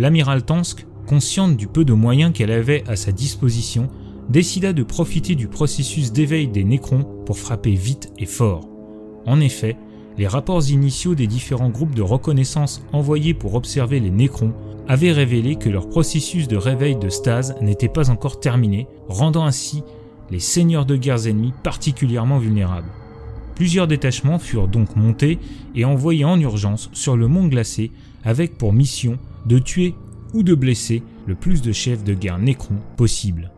l'amiral Tansk, consciente du peu de moyens qu'elle avait à sa disposition, décida de profiter du processus d'éveil des Nécrons pour frapper vite et fort. En effet, les rapports initiaux des différents groupes de reconnaissance envoyés pour observer les Nécrons avaient révélé que leur processus de réveil de stase n'était pas encore terminé, rendant ainsi les seigneurs de guerre ennemis particulièrement vulnérables. Plusieurs détachements furent donc montés et envoyés en urgence sur le mont glacé avec pour mission de tuer ou de blesser le plus de chefs de guerre Nécrons possible.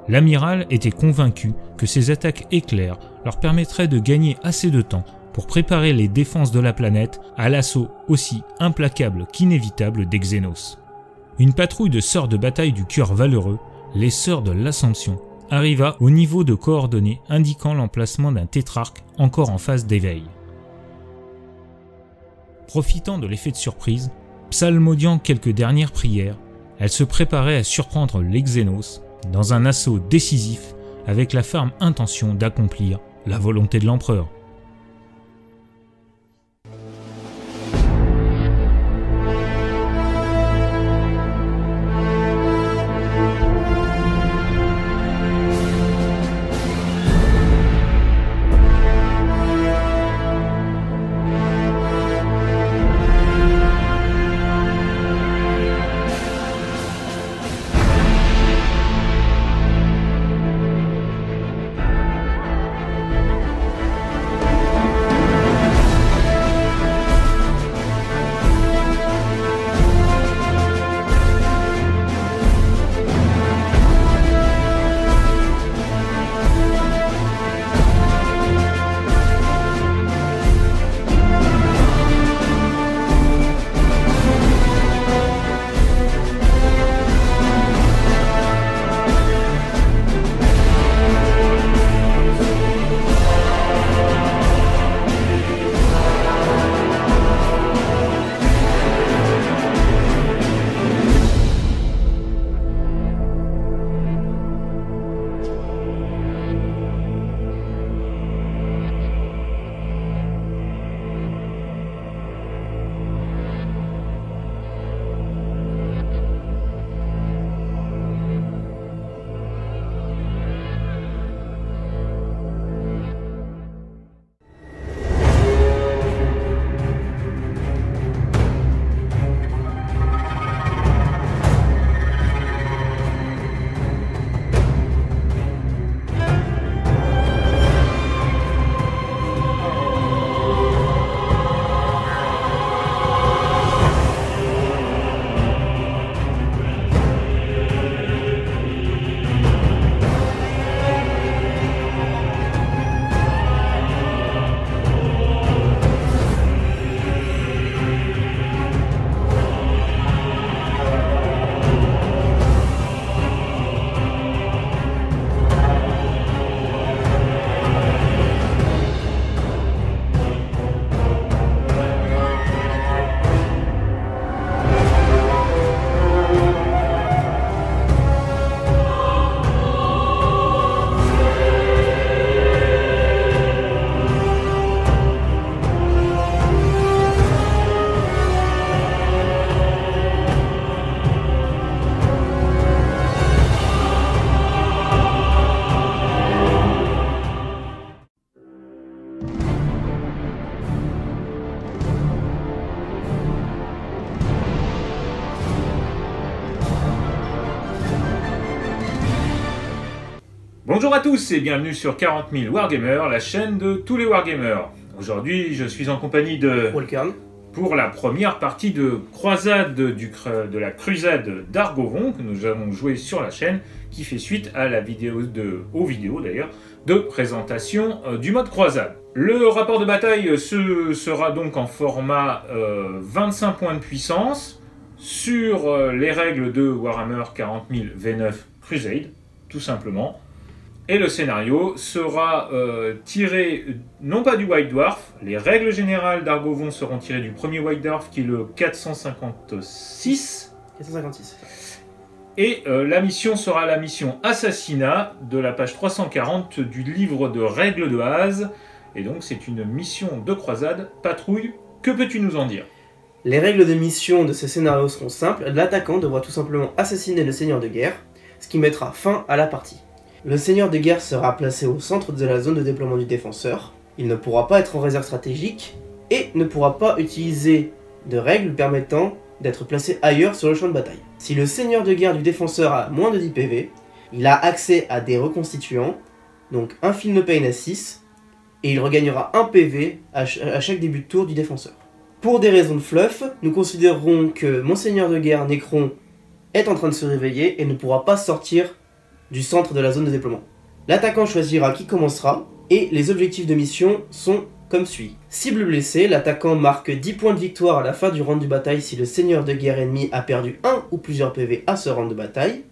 L'amiral était convaincu que ces attaques éclairs leur permettraient de gagner assez de temps pour préparer les défenses de la planète à l'assaut aussi implacable qu'inévitable des Xénos. Une patrouille de sœurs de bataille du cœur valeureux, les sœurs de l'Assomption, arriva au niveau de coordonnées indiquant l'emplacement d'un tétrarque encore en phase d'éveil. Profitant de l'effet de surprise, psalmodiant quelques dernières prières, elle se préparait à surprendre les Xénos dans un assaut décisif avec la ferme intention d'accomplir la volonté de l'empereur. Bonjour à tous et bienvenue sur 40 000 Wargamers, la chaîne de tous les Wargamers. Aujourd'hui, je suis en compagnie de Walkern pour la première partie de croisade de la crusade d'Argovon que nous allons jouer sur la chaîne, qui fait suite à la vidéo aux vidéos d'ailleurs de présentation du mode croisade. Le rapport de bataille sera donc en format 25 points de puissance sur les règles de Warhammer 40 000 V9 Crusade, tout simplement. Et le scénario sera tiré, non pas du White Dwarf, les règles générales d'Argovon seront tirées du premier White Dwarf qui est le 456. 456. Et la mission sera la mission Assassinat de la page 340 du livre de règles de Haaz. Et donc c'est une mission de croisade, patrouille. Que peux-tu nous en dire ? Les règles de mission de ce scénario seront simples, l'attaquant devra tout simplement assassiner le seigneur de guerre, ce qui mettra fin à la partie. Le seigneur de guerre sera placé au centre de la zone de déploiement du défenseur, il ne pourra pas être en réserve stratégique, et ne pourra pas utiliser de règles permettant d'être placé ailleurs sur le champ de bataille. Si le seigneur de guerre du défenseur a moins de 10 PV, il a accès à des reconstituants, donc un Feel No Pain à 6, et il regagnera 1 PV à chaque début de tour du défenseur. Pour des raisons de fluff, nous considérerons que Monseigneur de guerre Necron est en train de se réveiller et ne pourra pas sortir du centre de la zone de déploiement. L'attaquant choisira qui commencera, et les objectifs de mission sont comme suit. Cible blessée, l'attaquant marque 10 points de victoire à la fin du round de bataille si le seigneur de guerre ennemi a perdu 1 ou plusieurs PV à ce round de bataille.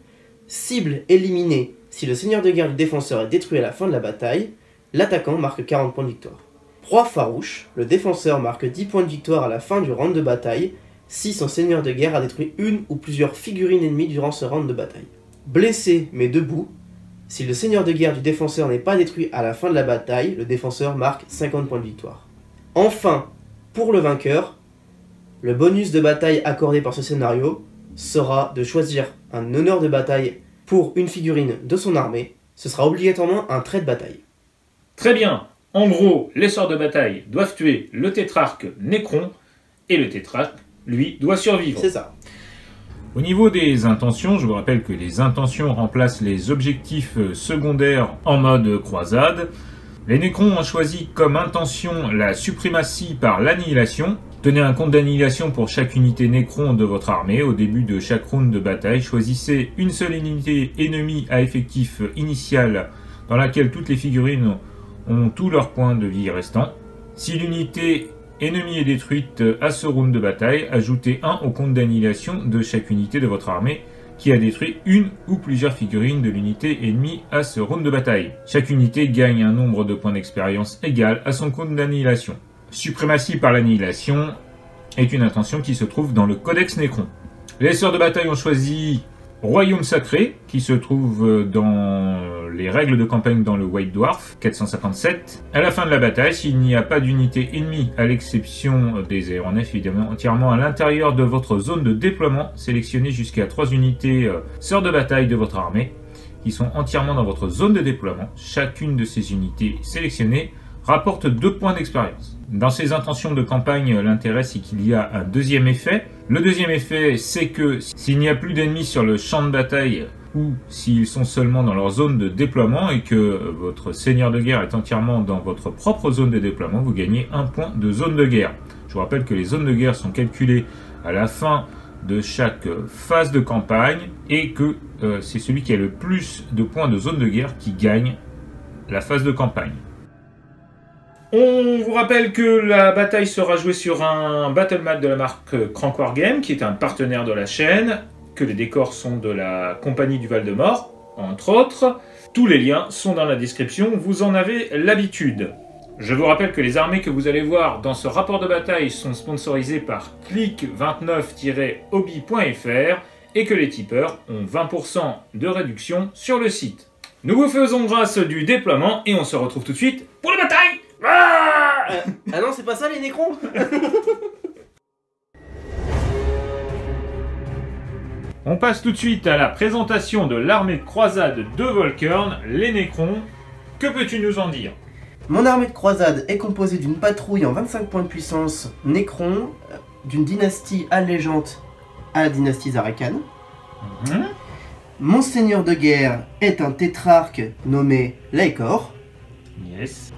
Cible éliminée, si le seigneur de guerre du défenseur est détruit à la fin de la bataille, l'attaquant marque 40 points de victoire. Proie farouche, le défenseur marque 10 points de victoire à la fin du round de bataille, si son seigneur de guerre a détruit une ou plusieurs figurines ennemies durant ce round de bataille. Blessé mais debout, si le seigneur de guerre du défenseur n'est pas détruit à la fin de la bataille, le défenseur marque 50 points de victoire. Enfin, pour le vainqueur, le bonus de bataille accordé par ce scénario sera de choisir un honneur de bataille pour une figurine de son armée. Ce sera obligatoirement un trait de bataille. Très bien. En gros, les sorts de bataille doivent tuer le tétrarque Necron, et le tétrarque, lui, doit survivre. C'est ça. Au niveau des intentions, je vous rappelle que les intentions remplacent les objectifs secondaires en mode croisade. Les Necrons ont choisi comme intention la suprématie par l'annihilation. Tenez un compte d'annihilation pour chaque unité Necron de votre armée. Au début de chaque round de bataille, choisissez une seule unité ennemie à effectif initial dans laquelle toutes les figurines ont tous leurs points de vie restants. Si l'unité ennemie est détruite à ce round de bataille, ajoutez 1 au compte d'annihilation de chaque unité de votre armée qui a détruit une ou plusieurs figurines de l'unité ennemie à ce round de bataille. Chaque unité gagne un nombre de points d'expérience égal à son compte d'annihilation. Suprématie par l'annihilation est une intention qui se trouve dans le Codex Necron. Les sœurs de bataille ont choisi Royaume Sacré, qui se trouve dans les règles de campagne dans le White Dwarf, 457. À la fin de la bataille, s'il n'y a pas d'unité ennemie, à l'exception des aéronefs évidemment, entièrement à l'intérieur de votre zone de déploiement, sélectionnez jusqu'à 3 unités sœurs de bataille de votre armée, qui sont entièrement dans votre zone de déploiement. Chacune de ces unités sélectionnées rapporte 2 points d'expérience. Dans ces intentions de campagne, l'intérêt c'est qu'il y a un deuxième effet. Le deuxième effet, c'est que s'il n'y a plus d'ennemis sur le champ de bataille, ou s'ils sont seulement dans leur zone de déploiement et que votre seigneur de guerre est entièrement dans votre propre zone de déploiement, vous gagnez 1 point de zone de guerre. Je vous rappelle que les zones de guerre sont calculées à la fin de chaque phase de campagne et que c'est celui qui a le plus de points de zone de guerre qui gagne la phase de campagne. On vous rappelle que la bataille sera jouée sur un battle map de la marque Crank Wargame, qui est un partenaire de la chaîne, que les décors sont de la Compagnie du Val-de-Mort, entre autres. Tous les liens sont dans la description, vous en avez l'habitude. Je vous rappelle que les armées que vous allez voir dans ce rapport de bataille sont sponsorisées par click29-hobby.fr et que les tipeurs ont 20% de réduction sur le site. Nous vous faisons grâce du déploiement et on se retrouve tout de suite pour la bataille. Ah non, c'est pas ça les Necrons. On passe tout de suite à la présentation de l'armée de croisade de Volkern, les Necrons. Que peux-tu nous en dire? Mon armée de croisade est composée d'une patrouille en 25 points de puissance Necron, d'une dynastie allégeante à la dynastie Zarakan. Mon seigneur de guerre est un tétrarque nommé Laikor. Yes.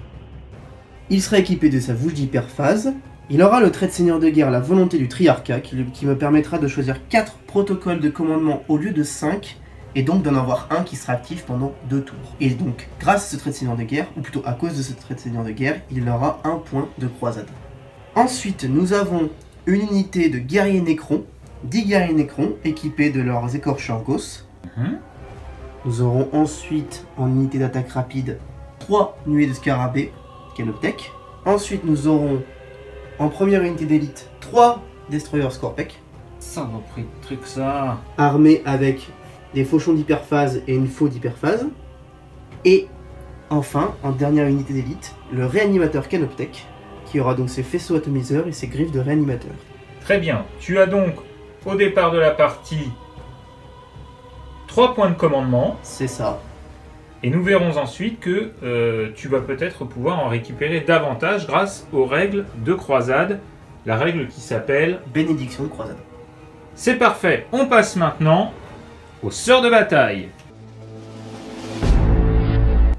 Il sera équipé de sa bouche d'hyperphase. Il aura le trait de seigneur de guerre, la volonté du triarcat, qui me permettra de choisir 4 protocoles de commandement au lieu de 5, et donc d'en avoir un qui sera actif pendant 2 tours. Et donc, grâce à ce trait de seigneur de guerre, ou plutôt à cause de ce trait de seigneur de guerre, il aura 1 point de croisade. Ensuite, nous avons une unité de guerriers Necrons, 10 guerriers Necrons, équipés de leurs écorcheurs Gauss. Nous aurons ensuite, en unité d'attaque rapide, 3 nuées de scarabées, Canoptech. Ensuite, nous aurons en première unité d'élite 3 destroyers Scorpec. Ça va pris de truc ça. Armés avec des fauchons d'hyperphase et une faux d'hyperphase. Et enfin, en dernière unité d'élite, le réanimateur Canoptech, qui aura donc ses faisceaux atomiseurs et ses griffes de réanimateur. Très bien. Tu as donc, au départ de la partie, 3 points de commandement. C'est ça. Et nous verrons ensuite que tu vas peut-être pouvoir en récupérer davantage grâce aux règles de croisade. La règle qui s'appelle... Bénédiction de croisade. C'est parfait. On passe maintenant aux sœurs de bataille.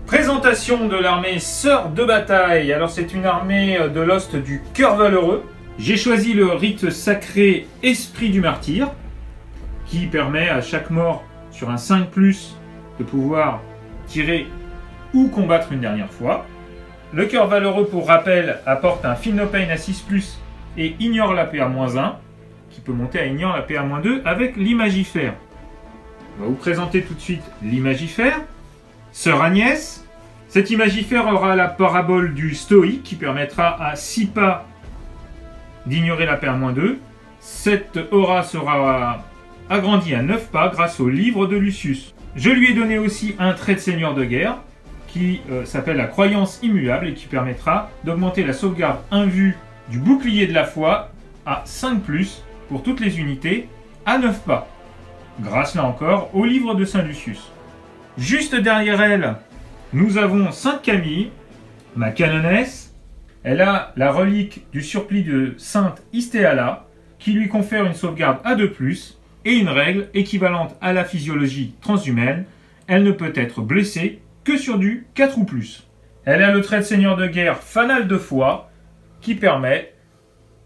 Présentation de l'armée Sœurs de bataille. Alors c'est une armée de l'Ost du Cœur Valeureux. J'ai choisi le rite sacré Esprit du Martyr, qui permet à chaque mort sur un 5+, de pouvoir tirer ou combattre une dernière fois. Le Cœur Valeureux, pour rappel, apporte un Feel No Pain à 6+, et ignore la PA-1, qui peut monter à ignore la PA-2 avec l'Imagifère. On va vous présenter tout de suite l'Imagifère. Sœur Agnès. Cet Imagifère aura la parabole du stoïque qui permettra à 6 pas d'ignorer la PA-2. Cette aura sera agrandie à 9 pas grâce au livre de Lucius. Je lui ai donné aussi un trait de seigneur de guerre qui s'appelle la croyance immuable et qui permettra d'augmenter la sauvegarde invue du bouclier de la foi à 5+, pour toutes les unités, à 9 pas. Grâce là encore au livre de Saint Lucius. Juste derrière elle, nous avons Sainte Camille, ma canonesse. Elle a la relique du surplis de Sainte Istéala, qui lui confère une sauvegarde à 2+, et une règle équivalente à la physiologie transhumaine. Elle ne peut être blessée que sur du 4 ou plus. Elle a le trait de seigneur de guerre Fanal de foi, qui permet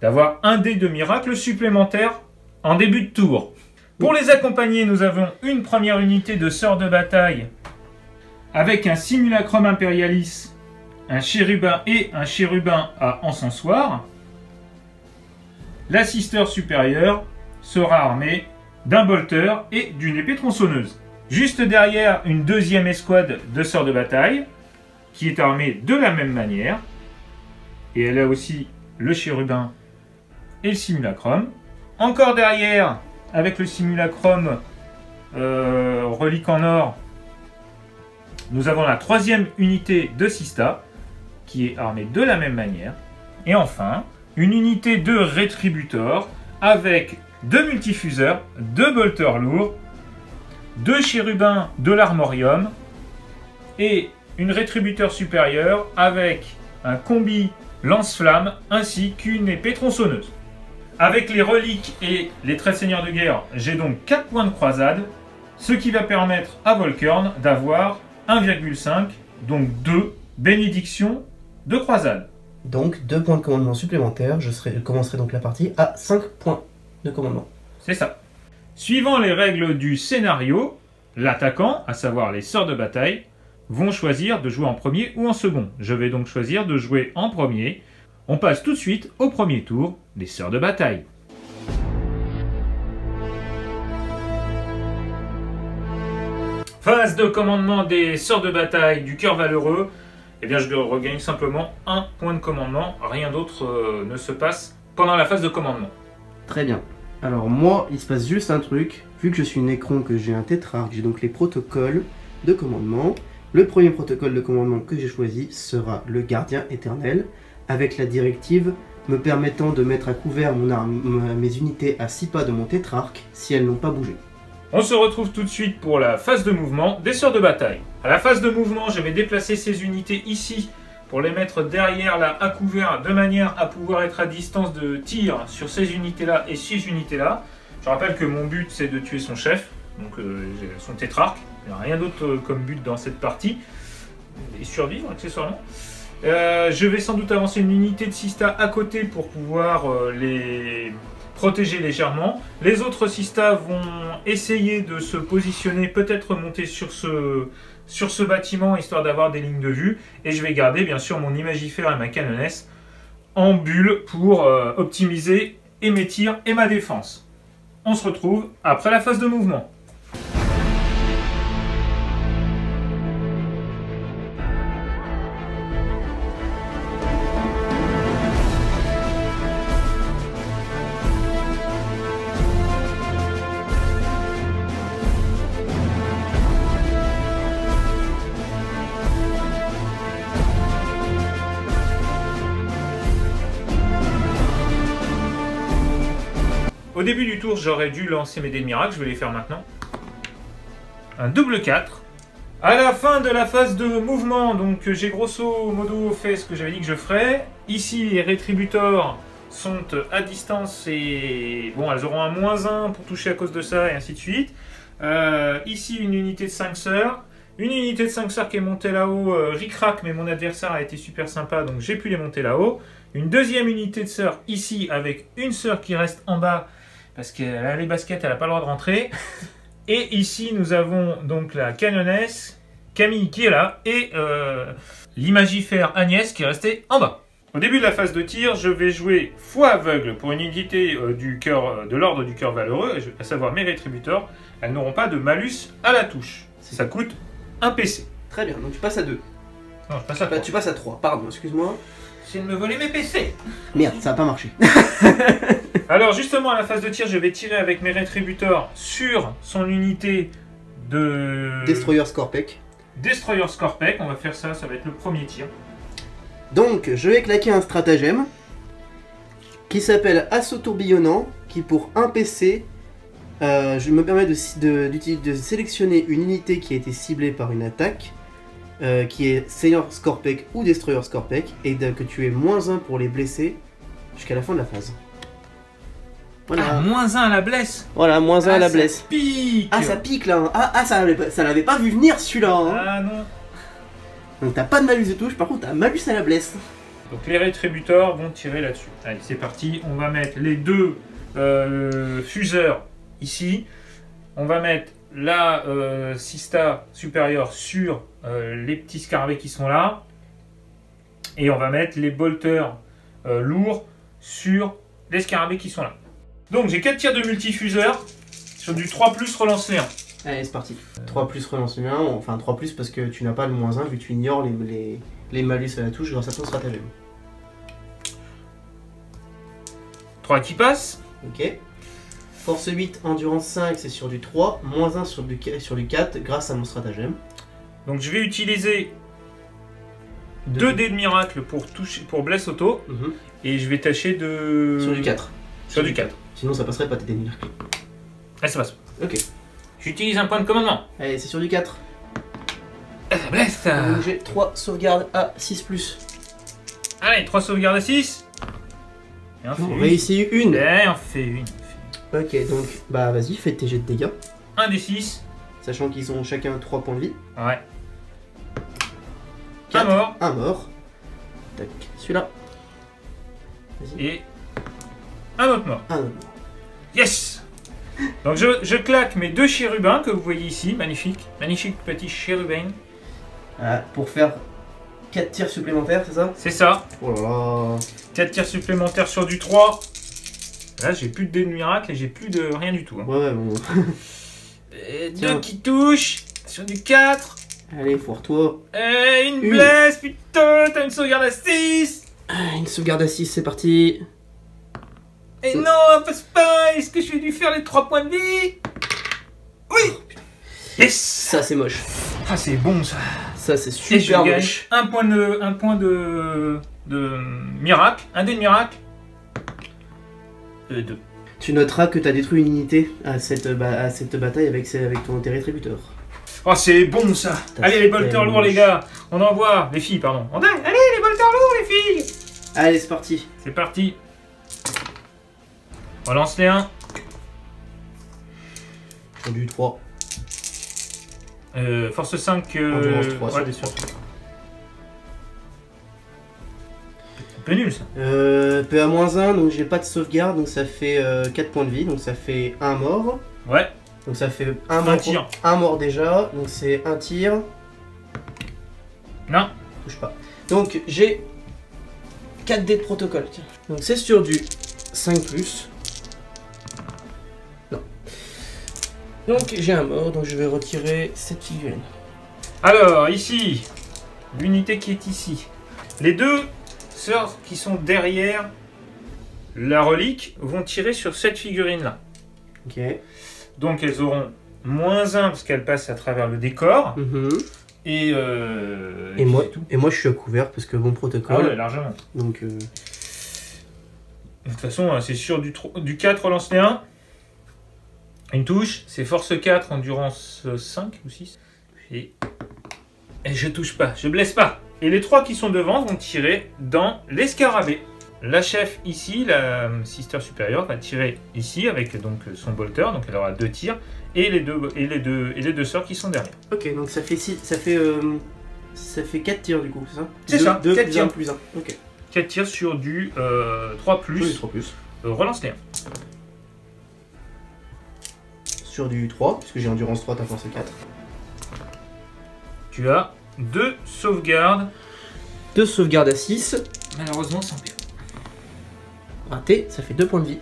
d'avoir un dé de miracle supplémentaire en début de tour. Pour les accompagner, nous avons une première unité de sœurs de bataille avec un simulacrum imperialis, un chérubin et un chérubin à encensoir. L'assisteur supérieur sera armé d'un bolter et d'une épée tronçonneuse. Juste derrière, une deuxième escouade de sœurs de bataille qui est armée de la même manière. Et elle a aussi le chérubin et le simulacrum. Encore derrière, avec le simulacrum relique en or, nous avons la troisième unité de Sista qui est armée de la même manière. Et enfin, une unité de rétributor avec 2 multifuseurs, 2 bolters lourds, 2 chérubins de l'armorium et une rétributeur supérieure avec un combi lance-flamme ainsi qu'une épée tronçonneuse. Avec les reliques et les traits de seigneur de guerre, j'ai donc 4 points de croisade, ce qui va permettre à Volkern d'avoir 1,5, donc 2 bénédictions de croisade. Donc 2 points de commandement supplémentaires, je commencerai donc la partie à 5 points de commandement. C'est ça. Suivant les règles du scénario, l'attaquant, à savoir les sœurs de bataille, vont choisir de jouer en premier ou en second. Je vais donc choisir de jouer en premier. On passe tout de suite au premier tour des sœurs de bataille. Phase de commandement des sœurs de bataille du Cœur Valeureux. Eh bien, je regagne simplement 1 point de commandement. Rien d'autre ne se passe pendant la phase de commandement. Très bien. Alors moi, il se passe juste un truc. Vu que je suis Nécron, que j'ai un tétrarque, j'ai donc les protocoles de commandement. Le premier protocole de commandement que j'ai choisi sera le gardien éternel, avec la directive me permettant de mettre à couvert mes unités à 6 pas de mon tétrarque si elles n'ont pas bougé. On se retrouve tout de suite pour la phase de mouvement des sœurs de bataille. À la phase de mouvement, je vais déplacer ces unités ici pour les mettre derrière là à couvert de manière à pouvoir être à distance de tir sur ces unités-là et ces unités-là. Je rappelle que mon but c'est de tuer son chef, donc son tétrarque. Il n'y a rien d'autre comme but dans cette partie. Et survivre accessoirement. Je vais sans doute avancer une unité de Sista à côté pour pouvoir les protéger légèrement. Les autres Sista vont essayer de se positionner, peut-être monter sur ce bâtiment, histoire d'avoir des lignes de vue. Et je vais garder bien sûr mon Imagifère et ma canonesse en bulle pour optimiser et mes tirs et ma défense. On se retrouve après la phase de mouvement. début du tour, j'aurais dû lancer mes dés de miracle, je vais les faire maintenant. Un double 4. À la fin de la phase de mouvement, donc j'ai grosso modo fait ce que j'avais dit que je ferais. Ici, les rétributeurs sont à distance et bon, elles auront un -1 pour toucher à cause de ça et ainsi de suite. Ici, une unité de 5 sœurs. Une unité de 5 sœurs qui est montée là-haut, ric-rac, mais mon adversaire a été super sympa, donc j'ai pu les monter là-haut. Une deuxième unité de sœurs ici, avec une sœur qui reste en bas, parce qu'elle a les baskets, elle n'a pas le droit de rentrer. Et ici, nous avons donc la canonnesse, Camille qui est là, et l'imagifère Agnès qui est restée en bas. Au début de la phase de tir, je vais jouer foi aveugle pour une unité de l'ordre du cœur valeureux, à savoir mes rétributeurs. Elles n'auront pas de malus à la touche. Ça coûte un PC. Très bien, donc tu passes à 2. Non, je passe à 3. Tu passes à 3, pardon, excuse-moi. C'est de me voler mes PC. Merde, ça a pas marché. Alors justement, à la phase de tir, je vais tirer avec mes rétributeurs sur son unité de... Destroyer Scorpec. Destroyer Scorpec, on va faire ça, ça va être le premier tir. Donc, je vais claquer un stratagème qui s'appelle Assaut tourbillonnant, qui pour un PC, je me permets de sélectionner une unité qui a été ciblée par une attaque, qui est Seigneur Scorpec ou Destroyer Scorpec, et que tu es -1 pour les blesser jusqu'à la fin de la phase. Voilà. Ah, -1 à la blesse. Voilà, -1 à la blesse. Ça pique. Ah, ça pique là. Ah, ça l'avait pas vu venir celui-là. Hein. Ah non. Donc t'as pas de malus de touche, par contre t'as malus à la blesse. Donc les rétributeurs vont tirer là-dessus. Allez, c'est parti. On va mettre les deux fuseurs ici. On va mettre la Sista supérieure sur les petits scarabées qui sont là. Et on va mettre les bolters lourds sur les scarabées qui sont là. Donc j'ai 4 tirs de multifuseur sur du 3+ relancé 1. Allez, c'est parti. 3+ relancé 1, enfin 3+ parce que tu n'as pas le -1 vu que tu ignores les malus à la touche grâce à ton stratagème. 3 qui passent. Ok. Force 8, endurance 5, c'est sur du 3, -1 sur du 4 grâce à mon stratagème. Donc je vais utiliser 2 dés de miracle pour blesse auto. Et je vais tâcher de... Sur du 4. Sur du 4. Sinon ça passerait pas tes dés de miracle. Allez, ça passe. Ok. J'utilise un point de commandement. Allez, c'est sur du 4. Blesse. Donc j'ai 3 sauvegardes à 6+. Allez, 3 sauvegardes à 6. Et on fait On une. réussit une. Et on fait une. Ok, donc bah vas-y, fais tes jets de dégâts. 1 des 6. Sachant qu'ils ont chacun 3 points de vie. Ouais. 4, Un mort. Un mort. Tac, celui-là. Vas-y. Et un autre mort. Un autre. Yes. Donc je claque mes 2 chérubins que vous voyez ici. Magnifique. Magnifique petit chérubin. Voilà, pour faire 4 tirs supplémentaires, c'est ça? C'est ça. Oh là là. 4 tirs supplémentaires sur du 3. Là, j'ai plus de dés de miracle et j'ai plus de rien du tout. Hein. Ouais, bon. Et 2 qui touchent sur du 4. Allez, foire-toi. Et une blesse, putain, t'as une sauvegarde à 6. Une sauvegarde à 6, c'est parti. Et non, passe pas. Est-ce que j'ai dû faire les 3 points de vie? Oui. Yes. Ça, c'est moche. Ah, c'est bon ça. Ça, c'est Et je super gagne moche. un point de miracle, un dé de miracle. 2. Tu noteras que tu as détruit une unité à cette bataille avec tes rétributeurs. Oh, c'est bon ça. Allez, les bolters lourds, les gars. On envoie. Les filles, pardon. Allez, les bolters lourds, les filles. Allez, c'est parti. C'est parti. Relance les 1. Sur du 3. Force 5. Endurance 3, ouais, des sûr. Un peu nul ça. PA -1, donc j'ai pas de sauvegarde, donc ça fait 4 points de vie, donc ça fait 1 mort. Ouais. Donc ça fait Un tir. Un mort déjà, donc c'est un tir. Non. Touche pas. Donc j'ai 4 dés de protocole. Tiens. Donc c'est sur du 5+. Non. Donc j'ai un mort, donc je vais retirer cette figurine. Alors, ici, l'unité qui est ici. Les 2 sœurs qui sont derrière la relique vont tirer sur cette figurine-là. Ok. Donc elles auront -1 parce qu'elles passent à travers le décor. Et moi, c'est tout. et moi je suis à couvert parce que bon protocole. Ah ouais, largement. Donc De toute façon, c'est sur du 4 relance les 1. Une touche, c'est force 4, endurance 5 ou 6. Et je touche pas, je blesse pas. Et les 3 qui sont devant vont tirer dans les scarabées. La chef ici, la sister supérieure, va tirer ici avec donc son bolter, donc elle aura 2 tirs, et les deux sœurs qui sont derrière. Ok, donc ça fait 4 tirs du coup, c'est ça? C'est ça, 2 4 plus tirs. 1 plus 1. Ok. 4 tirs sur du 3+. Oui, 3 plus. Relance les 1. Sur du 3, puisque j'ai endurance 3, t'as force 4. Tu as 2 sauvegardes. 2 sauvegardes à 6. Malheureusement sans perdre. Raté, ça fait 2 points de vie.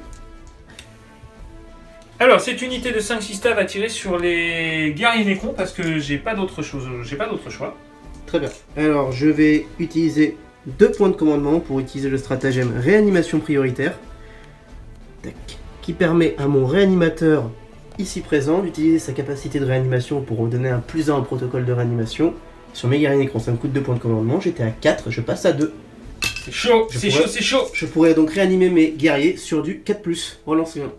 Alors, cette unité de 5 sistas va tirer sur les guerriers nécrons parce que j'ai pas d'autre chose, j'ai pas d'autre choix. Très bien. Alors, je vais utiliser 2 points de commandement pour utiliser le stratagème réanimation prioritaire. Tac. Qui permet à mon réanimateur ici présent d'utiliser sa capacité de réanimation pour donner un +1 au protocole de réanimation. Sur mes guerriers nécrons, ça me coûte 2 points de commandement. J'étais à 4, je passe à 2. C'est chaud, c'est chaud, c'est chaud. Je pourrais donc réanimer mes guerriers sur du 4+. Relancer 1.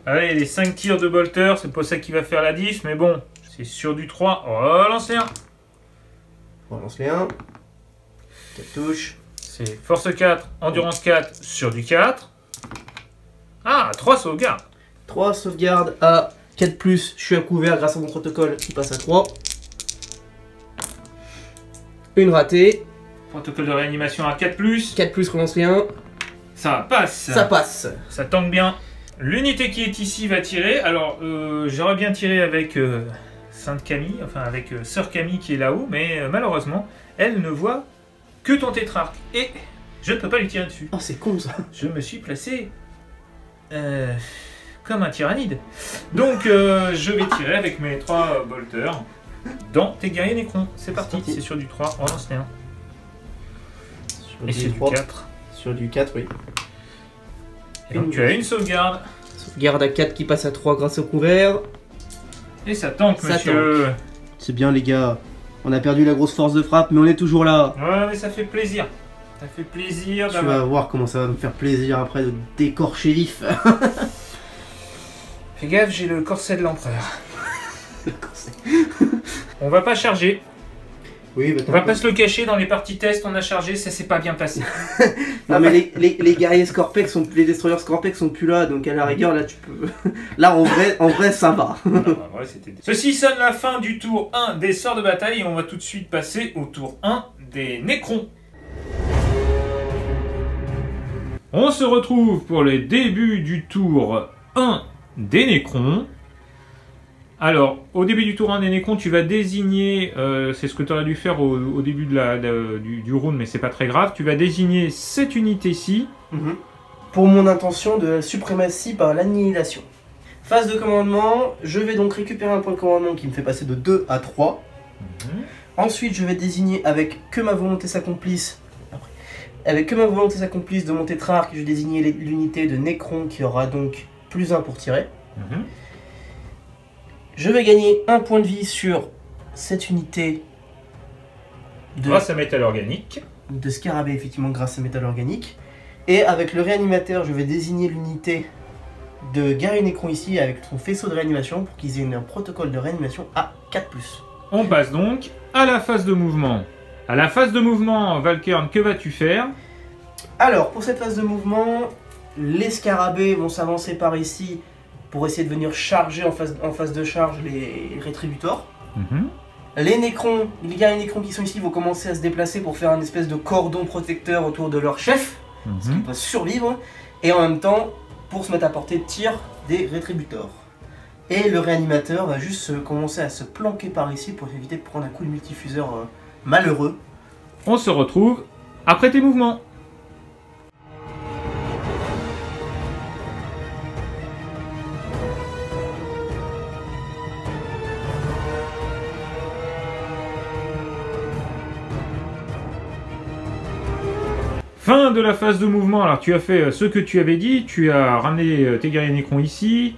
Allez, les 5 tirs de bolter, c'est pas ça qui va faire la diff, mais bon, c'est sur du 3. Relance les 1. Relance les 1. 4 touches. C'est force 4, endurance 4 sur du 4. Ah, 3 sauvegardes. 3 sauvegardes à 4+, je suis à couvert grâce à mon protocole qui passe à 3. Une ratée. Protocole de réanimation à 4+. 4+, relance les 1. Ça passe. Ça passe. Ça tangue bien. L'unité qui est ici va tirer. Alors, j'aurais bien tiré avec Sainte Camille, enfin avec Sœur Camille qui est là-haut, mais malheureusement, elle ne voit que ton tétrarque. Et je ne peux pas lui tirer dessus. Oh, c'est con ça. Je me suis placé comme un tyrannide. Donc, je vais tirer avec mes 3 bolters dans tes guerriers nécrons. C'est parti, c'est sur du 3, relance les 1. Et c'est du 4. Sur du 4, oui. Et donc tu as une sauvegarde. Sauvegarde à 4 qui passe à 3 grâce au couvert. Et ça tanque, Ça monsieur. C'est bien les gars. On a perdu la grosse force de frappe, mais on est toujours là. Ouais, mais ça fait plaisir. Ça fait plaisir Tu d'avoir... vas voir comment ça va me faire plaisir après de décorcher vif. Fais gaffe, j'ai le corset de l'empereur. On va pas charger. Oui, bah, On va pas se le cacher, dans les parties test, on a chargé, ça s'est pas bien passé. Non mais les guerriers Scorpex sont les destroyers Scorpex sont plus là, donc à la rigueur là tu peux. Là en vrai ça va. Non, en vrai, ceci sonne la fin du tour 1 des sorts de bataille et on va tout de suite passer au tour 1 des nécrons. On se retrouve pour les débuts du tour 1 des nécrons. Alors, au début du tour 1 des nécrons, tu vas désigner, c'est ce que tu aurais dû faire au début du round, mais c'est pas très grave, tu vas désigner cette unité-ci. Pour mon intention de suprématie par l'annihilation. Phase de commandement, je vais donc récupérer un point de commandement qui me fait passer de 2 à 3. Ensuite, je vais désigner avec que ma volonté s'accomplisse. Avec que ma volonté s'accomplisse de mon tétrarque, je vais désigner l'unité de nécron qui aura donc +1 pour tirer. Je vais gagner un point de vie sur cette unité Grâce à métal organique. de scarabée, effectivement, grâce à métal organique. Et avec le réanimateur, je vais désigner l'unité de guerrier nécron ici avec son faisceau de réanimation pour qu'ils aient un protocole de réanimation à 4+. On passe donc à la phase de mouvement. À la phase de mouvement, Valkern, que vas-tu faire? Alors, pour cette phase de mouvement, les scarabées vont s'avancer par ici pour essayer de venir charger en phase de charge les rétributors. Les nécrons, les guerriers nécrons qui sont ici vont commencer à se déplacer pour faire un espèce de cordon protecteur autour de leur chef, ce qui peut survivre, et en même temps pour se mettre à portée de tir des rétributors. Et le réanimateur va juste commencer à se planquer par ici pour éviter de prendre un coup de multifuseur malheureux. On se retrouve après tes mouvements. Fin de la phase de mouvement. Alors tu as fait ce que tu avais dit, tu as ramené tes guerriers nécrons ici,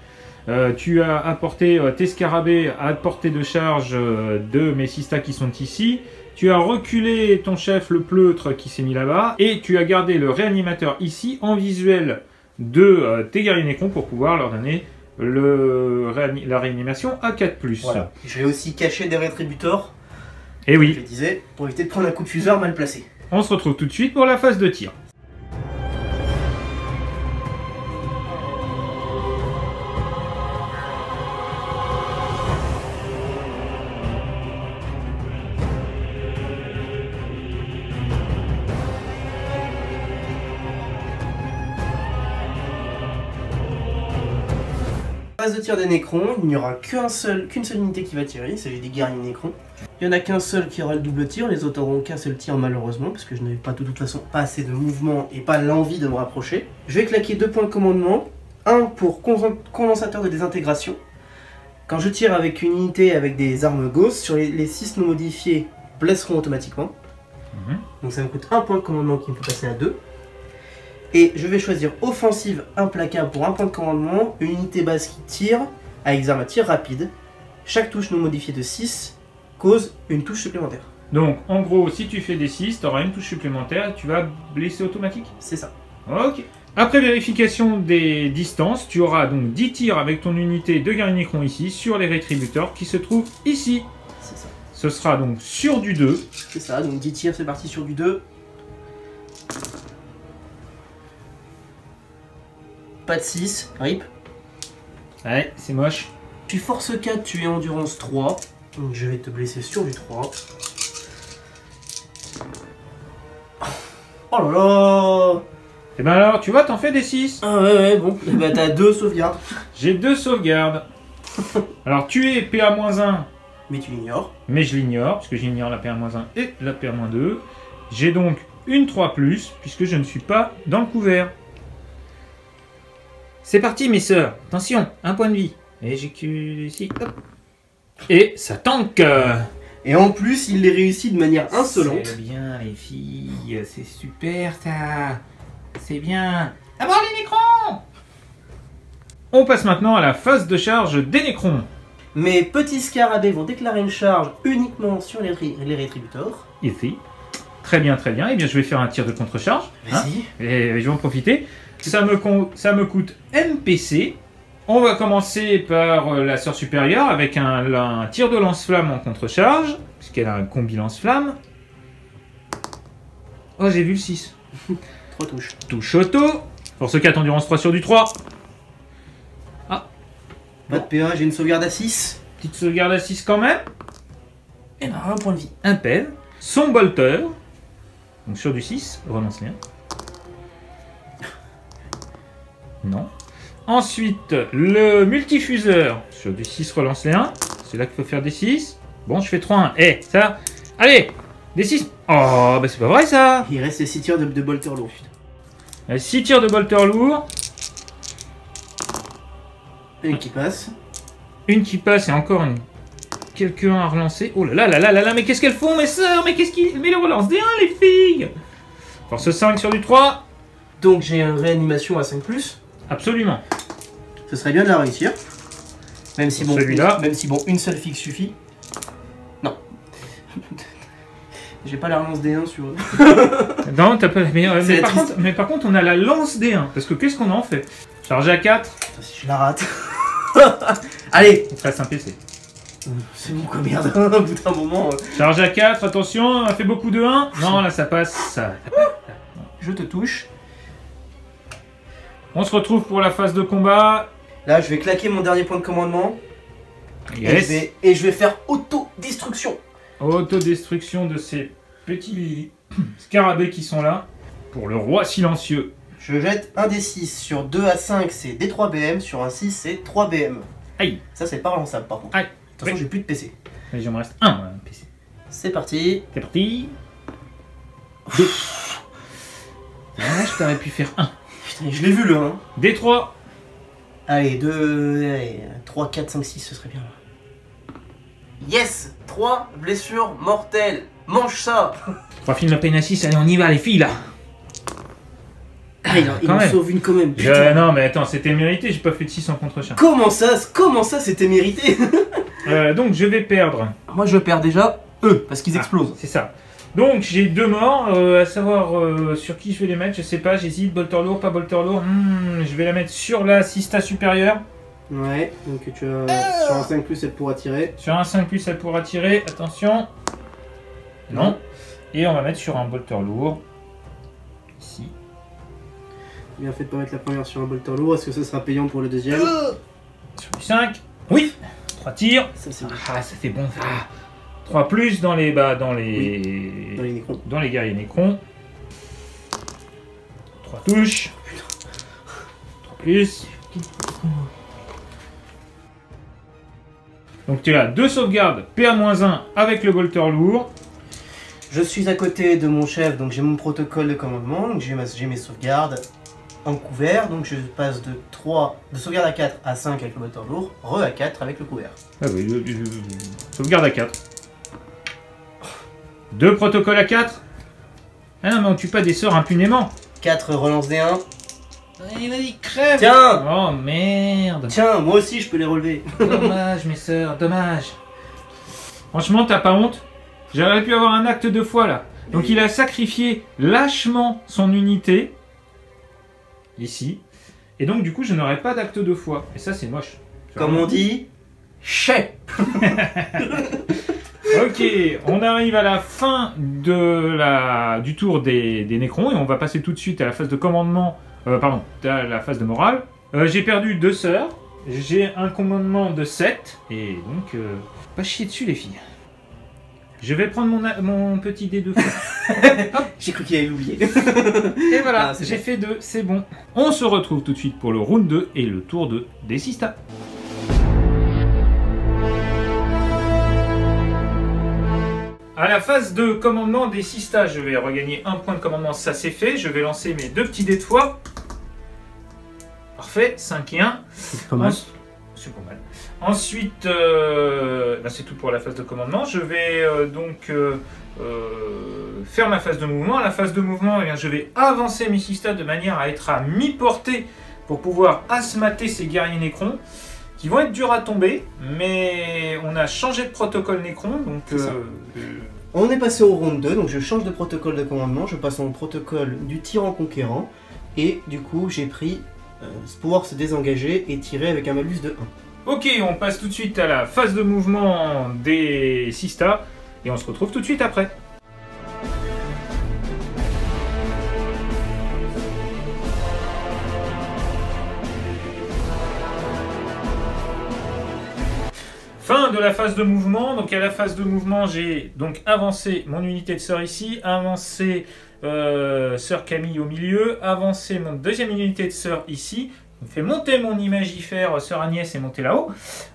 tu as apporté tes scarabées à portée de charge de mes sistas qui sont ici, tu as reculé ton chef le pleutre qui s'est mis là-bas, et tu as gardé le réanimateur ici en visuel de tes guerriers nécrons pour pouvoir leur donner la réanimation à 4+. Voilà. Je vais aussi cacher des rétributors, Et comme je oui, le disais, pour éviter de prendre un coup de fuseur mal placé. on se retrouve tout de suite pour la phase de tir. Phase de tir des Nécrons, il n'y aura qu'une seule unité qui va tirer, il s'agit des guerriers Nécrons. Il n'y en a qu'un seul qui aura le double tir, les autres auront qu'un seul tir malheureusement, parce que je n'avais pas de toute façon pas assez de mouvement et pas l'envie de me rapprocher. Je vais claquer 2 points de commandement, un pour condensateur de désintégration. Quand je tire avec une unité avec des armes Gauss, sur les 6 non modifiés blesseront automatiquement. Donc ça me coûte 1 point de commandement qui me fait passer à 2. Et je vais choisir offensive implacable pour 1 point de commandement, une unité base qui tire avec des armes à tir rapide. Chaque touche non modifiée de 6 cause une touche supplémentaire. Donc, en gros, si tu fais des 6, tu auras une touche supplémentaire et tu vas blesser automatique. C'est ça. Ok. Après vérification des distances, tu auras donc 10 tirs avec ton unité de guerrier Nécron ici sur les rétributeurs qui se trouvent ici. C'est ça. Ce sera donc sur du 2. C'est ça, donc 10 tirs, c'est parti sur du 2. Pas de 6, rip. Ouais, c'est moche. Tu force 4, tu es endurance 3. Donc je vais te blesser sur du 3. Oh là là! Et ben alors, tu vois, t'en fais des 6. Ah ouais, bon. Et bah t'as 2 sauvegardes. J'ai 2 sauvegardes. Alors, tu es PA-1, Mais tu l'ignores. mais je l'ignore, puisque j'ignore la PA-1 et la PA-2. J'ai donc une 3+, puisque je ne suis pas dans le couvert. C'est parti, mes sœurs. Attention, un point de vie. Et j'ai que ici. Hop. Et ça tank. Et en plus, il les réussit de manière insolente. C'est bien, les filles. C'est super, ça. C'est bien. D'abord les Nécrons. On passe maintenant à la phase de charge des Nécrons. Mes petits scarabées vont déclarer une charge uniquement sur les rétributeurs. Ici. Très bien, très bien. Eh bien, je vais faire un tir de contre-charge. Vas-y. Et je vais en profiter. Ça me coûte MPC. On va commencer par la sœur supérieure avec un tir de lance-flamme en contre-charge, puisqu'elle a un combi lance-flamme. Oh, j'ai vu le 6. 3 touches. Touche auto. Force 4, endurance 3 sur du 3. Pas de PA, j'ai une sauvegarde à 6. Petite sauvegarde à 6 quand même. Et ben 1 point de vie. Un pen. Son bolter. Donc sur du 6, relance les 1. Non. Ensuite, le multifuseur. Sur du 6, relance les 1. C'est là qu'il faut faire des 6. Bon, je fais 3-1. Eh, ça. Allez, des 6. Oh, bah c'est pas vrai ça. Il reste les 6 tirs de bolter lourd. 6 tirs de bolter lourd. Une qui passe. Une qui passe et encore une. Quelqu'un à relancer. Oh là là là là là là, mais qu'est-ce qu'elles font, mes sœurs? Mais qu'est-ce qu'ils. Mais les relance des 1, les filles. Force 5 sur du 3. Donc j'ai une réanimation à 5+. Absolument. Ce serait bien de la réussir. Même si, bon, celui-là. même si bon, une seule fixe suffit. Non. J'ai pas la relance des 1 sur... Non, t'as pas. C'est Mais par contre, on a la lance des 1. Parce que qu'est-ce qu'on en fait? Charge à 4. Attends, si je la rate. Allez. Il te reste un PC. C'est bon quoi, merde. Au bout d'un moment... Charge à 4, attention, on a fait beaucoup de 1. Non, là ça passe. Ça... Je te touche. On se retrouve pour la phase de combat. Là, je vais claquer mon dernier point de commandement. Yes. Et je vais faire autodestruction. Autodestruction de ces petits scarabées qui sont là. Pour le roi silencieux. Je jette un des 6. Sur 2 à 5, c'est D3 BM. Sur un 6, c'est 3 BM. Aïe. Ça, c'est pas relançable par contre. Aïe. De toute façon, j'ai plus de PC. Mais il me reste un PC. C'est parti. C'est parti. 2. Ah, je t'aurais pu faire 1. Putain, je l'ai vu le 1. D3. Allez, 2, allez, 3, 4, 5, 6, ce serait bien. Yes, 3 blessures mortelles. Mange ça. 3 films de peine à 6, allez on y va les filles là. Ah, il quand en même. sauve une quand même. Putain. Non mais attends, c'était mérité, j'ai pas fait de 6 en contre-charge. Comment ça c'était mérité? Donc je vais perdre. Moi je perds déjà eux, parce qu'ils explosent. C'est ça. Donc j'ai 2 morts, à savoir sur qui je vais les mettre, je sais pas, j'hésite, bolter lourd, pas bolter lourd. Je vais la mettre sur la Sista supérieure. Ouais, donc tu as sur un 5+, elle pourra tirer. Sur un 5+, elle pourra tirer. Attention. Non. Et on va mettre sur un bolter lourd. Ici. Bien fait de pas mettre la première sur un bolter lourd. Est-ce que ça sera payant pour le deuxième? Sur du 5. Oui. 3 tirs. Ça c'est bon. Ah, ça fait bon. Ça. 3 plus dans les... Bah, dans les... Oui. Dans les Nécrons. Dans les guerriers Nécrons. 3 touches. 3 plus. Donc tu as 2 sauvegardes PA-1 avec le bolter lourd. Je suis à côté de mon chef, donc j'ai mon protocole de commandement, donc j'ai mes sauvegardes en couvert, donc je passe de sauvegarde à 4 à 5 avec le bolter lourd, à 4 avec le couvert. Ah oui, sauvegarde à 4. 2 protocoles à 4. Ah non mais on tue pas des sorts impunément. 4 relance des 1. Allez, vas-y, crève. Tiens. Oh merde. Tiens, moi aussi je peux les relever. Dommage mes sœurs, dommage. Franchement, t'as pas honte? J'aurais pu avoir un acte de foi là. Donc il a sacrifié lâchement son unité. Ici. Et donc du coup je n'aurai pas d'acte de foi. Et ça c'est moche. Comme on dit, chef. Ok, on arrive à la fin du tour des Nécrons. Et on va passer tout de suite à la phase de commandement. Pardon, à la phase de morale. J'ai perdu 2 sœurs. J'ai un commandement de 7. Et donc, pas chier dessus les filles. Je vais prendre mon petit dé de feu. J'ai cru qu'il avait oublié. Et voilà, Ah, j'ai bon. fait 2, c'est bon. On se retrouve tout de suite pour le round 2 et le tour 2 des Sistas. À la phase de commandement des Sistas, je vais regagner 1 point de commandement, ça c'est fait. Je vais lancer mes 2 petits dés de foi. Parfait, 5 et 1. C'est pas mal. C'est pas mal. Ensuite, c'est tout pour la phase de commandement. Je vais faire ma phase de mouvement. À la phase de mouvement, eh bien, je vais avancer mes Sistas de manière à être à mi-portée pour pouvoir asmater ces guerriers Nécrons qui vont être durs à tomber, mais on a changé de protocole Nécron, donc... On est passé au round 2, donc je change de protocole de commandement, je passe au protocole du tyran conquérant, et du coup j'ai pris pouvoir se désengager et tirer avec un malus de 1. Ok, on passe tout de suite à la phase de mouvement des Sistas, et on se retrouve tout de suite après. Fin de la phase de mouvement. Donc à la phase de mouvement, j'ai donc avancé mon unité de sœur ici, avancé sœur Camille au milieu, avancé mon deuxième unité de sœur ici, fait monter mon imagifère sœur Agnès est montée là-haut.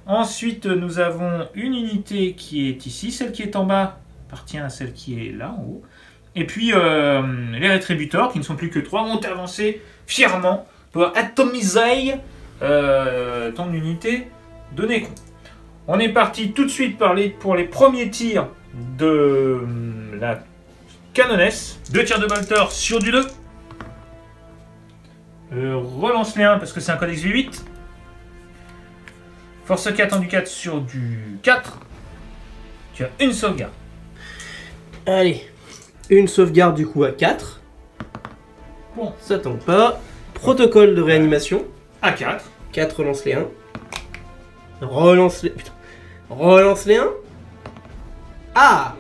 Ensuite, nous avons une unité qui est ici, celle qui est en bas appartient à celle qui est là en haut. Et puis les rétributeurs, qui ne sont plus que 3, ont avancé fièrement pour atomiser ton unité de Nécron. On est parti tout de suite pour les premiers tirs de la canonesse. 2 tirs de bolter sur du 2. Relance les 1 parce que c'est un codex V8. Force 4 en du 4 sur du 4. Tu as une sauvegarde. Allez, une sauvegarde du coup à 4. Bon, Ça tombe pas. Protocole de réanimation. à 4. 4 relance les 1. Relance les... Putain. Relance les 1. Ah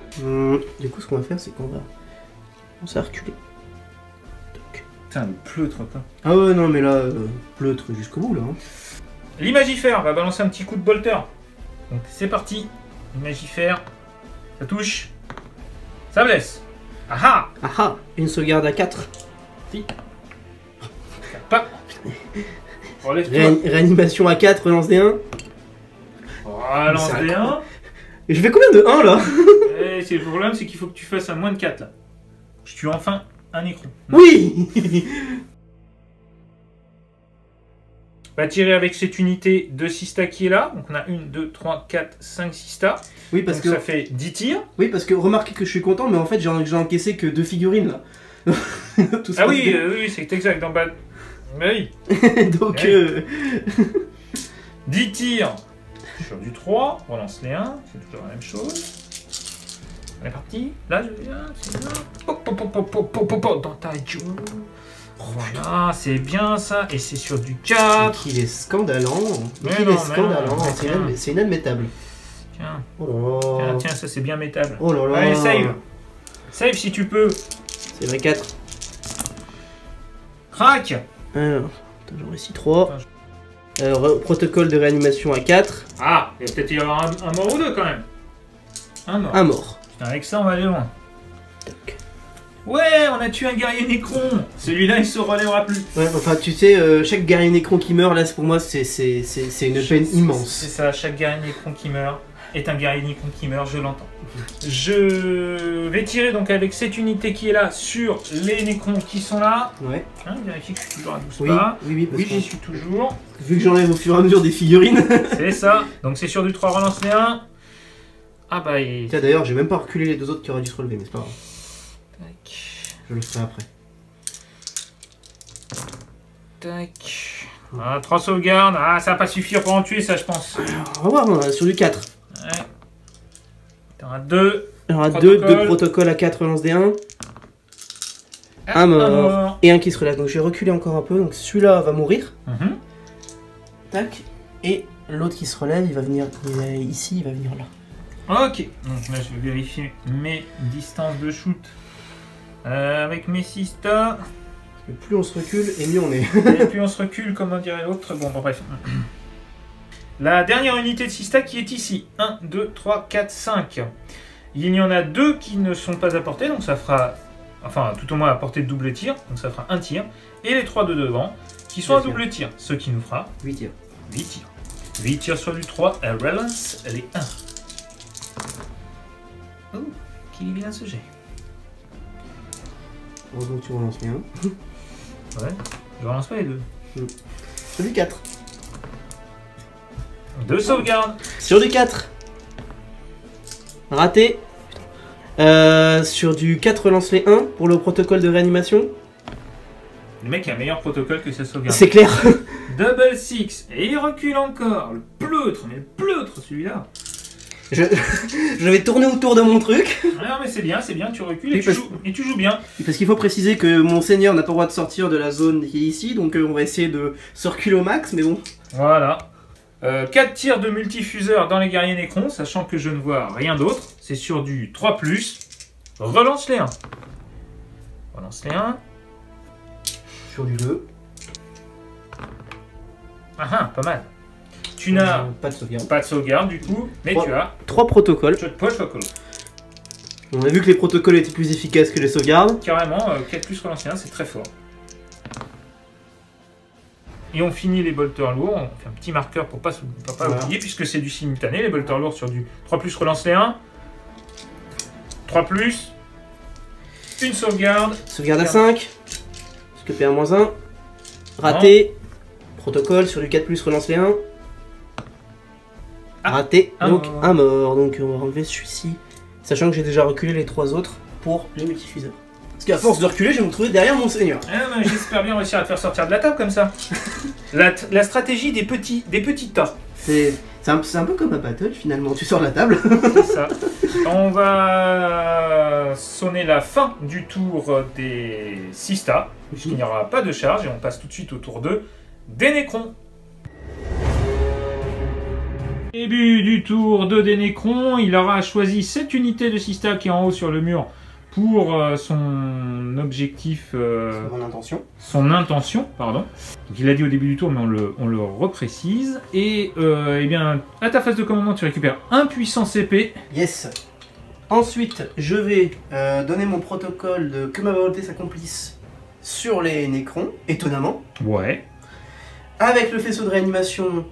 Du coup ce qu'on va faire c'est qu'on va... On s'est reculé. Putain, le pleutre quoi. Ah ouais non mais là, pleutre jusqu'au bout là. Hein. L'imagifère va balancer un petit coup de bolter. Donc c'est parti. L'imagifère, ça touche. Ça blesse. Ah Ah ah. Une sauvegarde à 4. Si. Pas. Relève-toi. Réanimation à 4, relance des 1. Relance C'est des 1. Et je fais combien de 1 là? Le problème, c'est qu'il faut que tu fasses un moins de 4 là. Je tue enfin un Nécron. Oui. On va tirer avec cette unité de Sistas qui est là. Donc on a 1, 2, 3, 4, 5 Sistas. Oui parce Donc que... ça fait 10 tirs. Oui parce que remarquez que je suis content mais en fait j'ai encaissé que 2 figurines là. Tout ça Ah oui, oui, c'est exact. Dans bas. Oui. Donc Ouais. 10 tirs sur du 3. Relance les 1. C'est toujours la même chose. On est parti. Là, je viens. C'est là. Pop, pop, pop, pop, pop, pop, pop, dans ta gueule. Voilà, c'est bien ça. Et c'est sur du 4. Il est scandalant. Mais Il non, est scandalant. mais non, C'est inadmettable. Tiens, Oh là là. tiens, ça c'est bien métable. Oh là là. Allez, save. Save si tu peux. C'est vrai 4. Crac. Alors, attends, j'en réussis 3. Alors, protocole de réanimation à 4. Ah, il va peut-être y avoir un mort ou deux quand même. Un mort. Un mort. Putain, avec ça, on va aller loin. Tac. Ouais, on a tué un guerrier Nécron. Celui-là, il se relèvera plus. Ouais, enfin, tu sais, chaque guerrier Nécron qui meurt, là, pour moi, c'est une peine immense. C'est ça, chaque guerrier Nécron qui meurt est un guerrier Nécron qui meurt, je l'entends. Je vais tirer donc avec cette unité qui est là sur les Nécrons qui sont là. Ouais. Hein, vérifier que je suis toujours à 12 Oui, pas. oui, parce Oui, que j'y suis toujours. vu que j'enlève au fur et à mesure des figurines. C'est ça. Donc c'est sur du 3 relance les 1. Ah bah il... Tiens, d'ailleurs, j'ai même pas reculé les deux autres qui auraient dû se relever, mais c'est pas grave. Tac. Je le ferai après. Tac. Ah, 3 sauvegardes. Ah, ça va pas suffire pour en tuer ça, je pense. On va voir, on a sur du 4. Ouais. T'en as 2. Alors, Protocole. 2 protocoles à 4 relance des 1. Un mort. Et un qui se relève. Donc je vais reculer encore un peu. Donc celui-là va mourir. Mhm. Tac. Et l'autre qui se relève, il va venir ici, il va venir là. Ok. Donc là, je vais vérifier mes distances de shoot. Avec mes sistas. Plus on se recule, et mieux on est. Et puis on se recule, comme on dirait l'autre. Bon, bref. La dernière unité de Sista qui est ici. 1, 2, 3, 4, 5. Il y en a 2 qui ne sont pas à portée, donc ça fera... Enfin, tout au moins à portée de double tir, donc ça fera un tir. Et les 3 de devant, qui sont à double tir, ce qui nous fera 8 tirs. 8 tirs. 8 tirs sur du 3, elle relance les 1. Oh, qu'il est bien ce jet. Heureusement que tu relances bien. Ouais, je relance pas les 2. Sur du 4. 2 sauvegardes. Sur du 4. Raté. Sur du 4 relance les 1 pour le protocole de réanimation. Le mec a un meilleur protocole que sa sauvegarde. C'est clair. Double 6. Et il recule encore. Le pleutre, mais le pleutre celui-là. Je vais tourner autour de mon truc. Ah non mais c'est bien, tu recules Oui, et tu joues bien. Parce qu'il faut préciser que mon seigneur n'a pas le droit de sortir de la zone qui est ici. Donc on va essayer de se reculer au max. Mais bon. Voilà. 4 tirs de multifuseur dans les guerriers Nécrons, sachant que je ne vois rien d'autre. C'est sur du 3+. Relance les 1. Relance les 1. Sur du 2. Ah ah, pas mal. Tu n'as pas de sauvegarde. pas de sauvegarde du coup, mais 3. tu as 3 protocoles. protocole. On a vu que les protocoles étaient plus efficaces que les sauvegardes. Carrément, 4+ relance les 1, c'est très fort. Et on finit les bolters lourds, on fait un petit marqueur pour pas Voilà. oublier, puisque c'est du simultané, les bolters lourds sur du 3+, relance les 1. 3+, une sauvegarde. Sauvegarde à 5. Scopé à -1. Raté. Protocole sur du 4+, relance les 1. Raté. un Donc mort. un mort. Donc on va enlever celui-ci. Sachant que j'ai déjà reculé les 3 autres pour les multifuseurs. Parce qu'à force de reculer, je vais me trouver derrière mon seigneur. Ah, j'espère bien réussir à te faire sortir de la table comme ça. La stratégie des petits tas. C'est un peu comme un battle finalement. Tu sors de la table. C'est ça. On va sonner la fin du tour des Sista, puisqu'il n'y aura pas de charge, et on passe tout de suite au tour 2 des Nécrons. Début du tour 2 des Nécrons, il aura choisi cette unité de Sista qui est en haut sur le mur pour son objectif... Mon intention. son intention, pardon. Donc il l'a dit au début du tour, mais on le reprécise. Et eh bien, à ta phase de commandement, tu récupères un puissant CP. Yes. Ensuite, je vais donner mon protocole de que ma volonté s'accomplisse sur les Nécrons, étonnamment. Ouais. Avec le faisceau de réanimation,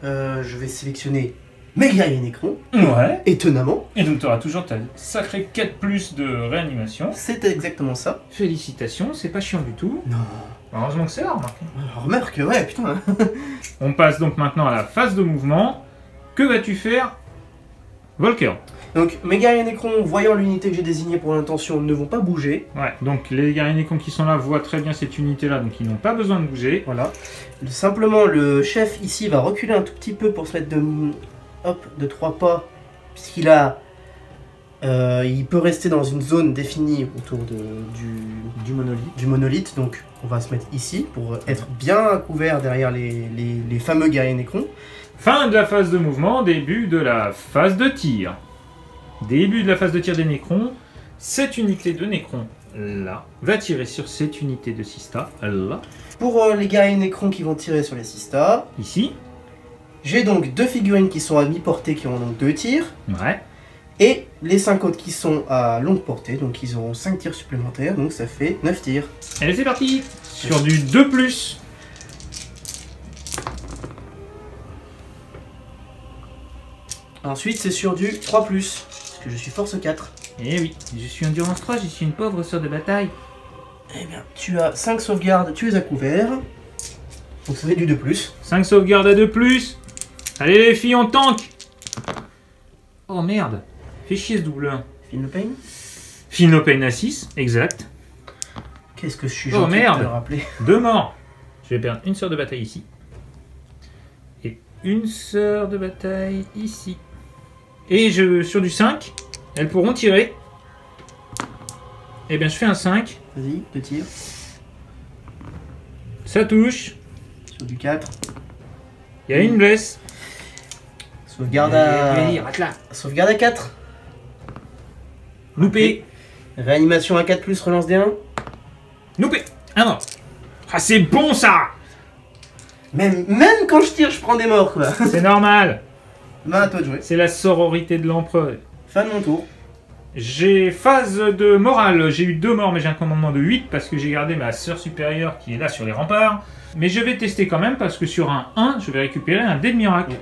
je vais sélectionner mes guerriers Nécrons, Ouais. étonnamment. Et donc tu auras toujours ta sacrée 4+ de réanimation. C'est exactement ça. Félicitations, c'est pas chiant du tout. Non. Heureusement que c'est là, remarque. Remarque, ouais, putain. On passe donc maintenant à la phase de mouvement. Que vas-tu faire, Volker? Donc, mes guerriers Nécrons, voyant l'unité que j'ai désignée pour l'intention, ne vont pas bouger. Ouais, donc les guerriers Nécrons qui sont là voient très bien cette unité-là, donc ils n'ont pas besoin de bouger. Voilà. Simplement, le chef ici va reculer un tout petit peu pour se mettre de 3 pas, puisqu'il a Il peut rester dans une zone définie autour du monolithe. Donc on va se mettre ici pour être bien couvert derrière les fameux guerriers Nécrons. Fin de la phase de mouvement, début de la phase de tir. Début de la phase de tir des Nécrons. Cette unité de Nécrons, là, va tirer sur cette unité de Sista, là. Pour les guerriers Nécrons qui vont tirer sur les Sistas, Ici. j'ai donc 2 figurines qui sont à mi-portée qui ont donc 2 tirs. Ouais. Et les 5 autres qui sont à longue portée, donc ils auront 5 tirs supplémentaires, donc ça fait 9 tirs. Allez, c'est parti. Sur du 2+. Ensuite c'est sur du 3+, parce que je suis force 4. Eh oui, je suis endurance 3, je suis une pauvre sœur de bataille. Eh bien, tu as 5 sauvegardes, tu les as couverts. Donc ça fait du 2+. 5 sauvegardes à 2+. Allez les filles, on tank. Oh merde. Fais chier ce double 1. Feel no pain. Feel no pain à 6, exact. Qu'est-ce que je suis Oh, gentil merde. de te le rappeler. 2 morts. Je vais perdre une sœur de bataille ici. Et une sœur de bataille ici. Et sur du 5, elles pourront tirer. Eh bien, je fais un 5. Vas-y, 2 tirs. Ça touche. Sur du 4. Il y a une blesse. Sauvegarde Allez, à... rate là. Sauvegarde à 4. Loupé. Réanimation à 4+, relance des 1. Loupé. Un mort. Ah, c'est bon ça. Même quand je tire, je prends des morts, quoi. C'est normal. Bah, à toi de jouer. C'est la sororité de l'empereur. Fin de mon tour. J'ai phase de morale. J'ai eu 2 morts, mais j'ai un commandement de 8 parce que j'ai gardé ma sœur supérieure qui est là sur les remparts. Mais je vais tester quand même parce que sur un 1, je vais récupérer un dé de miracle. Ouais.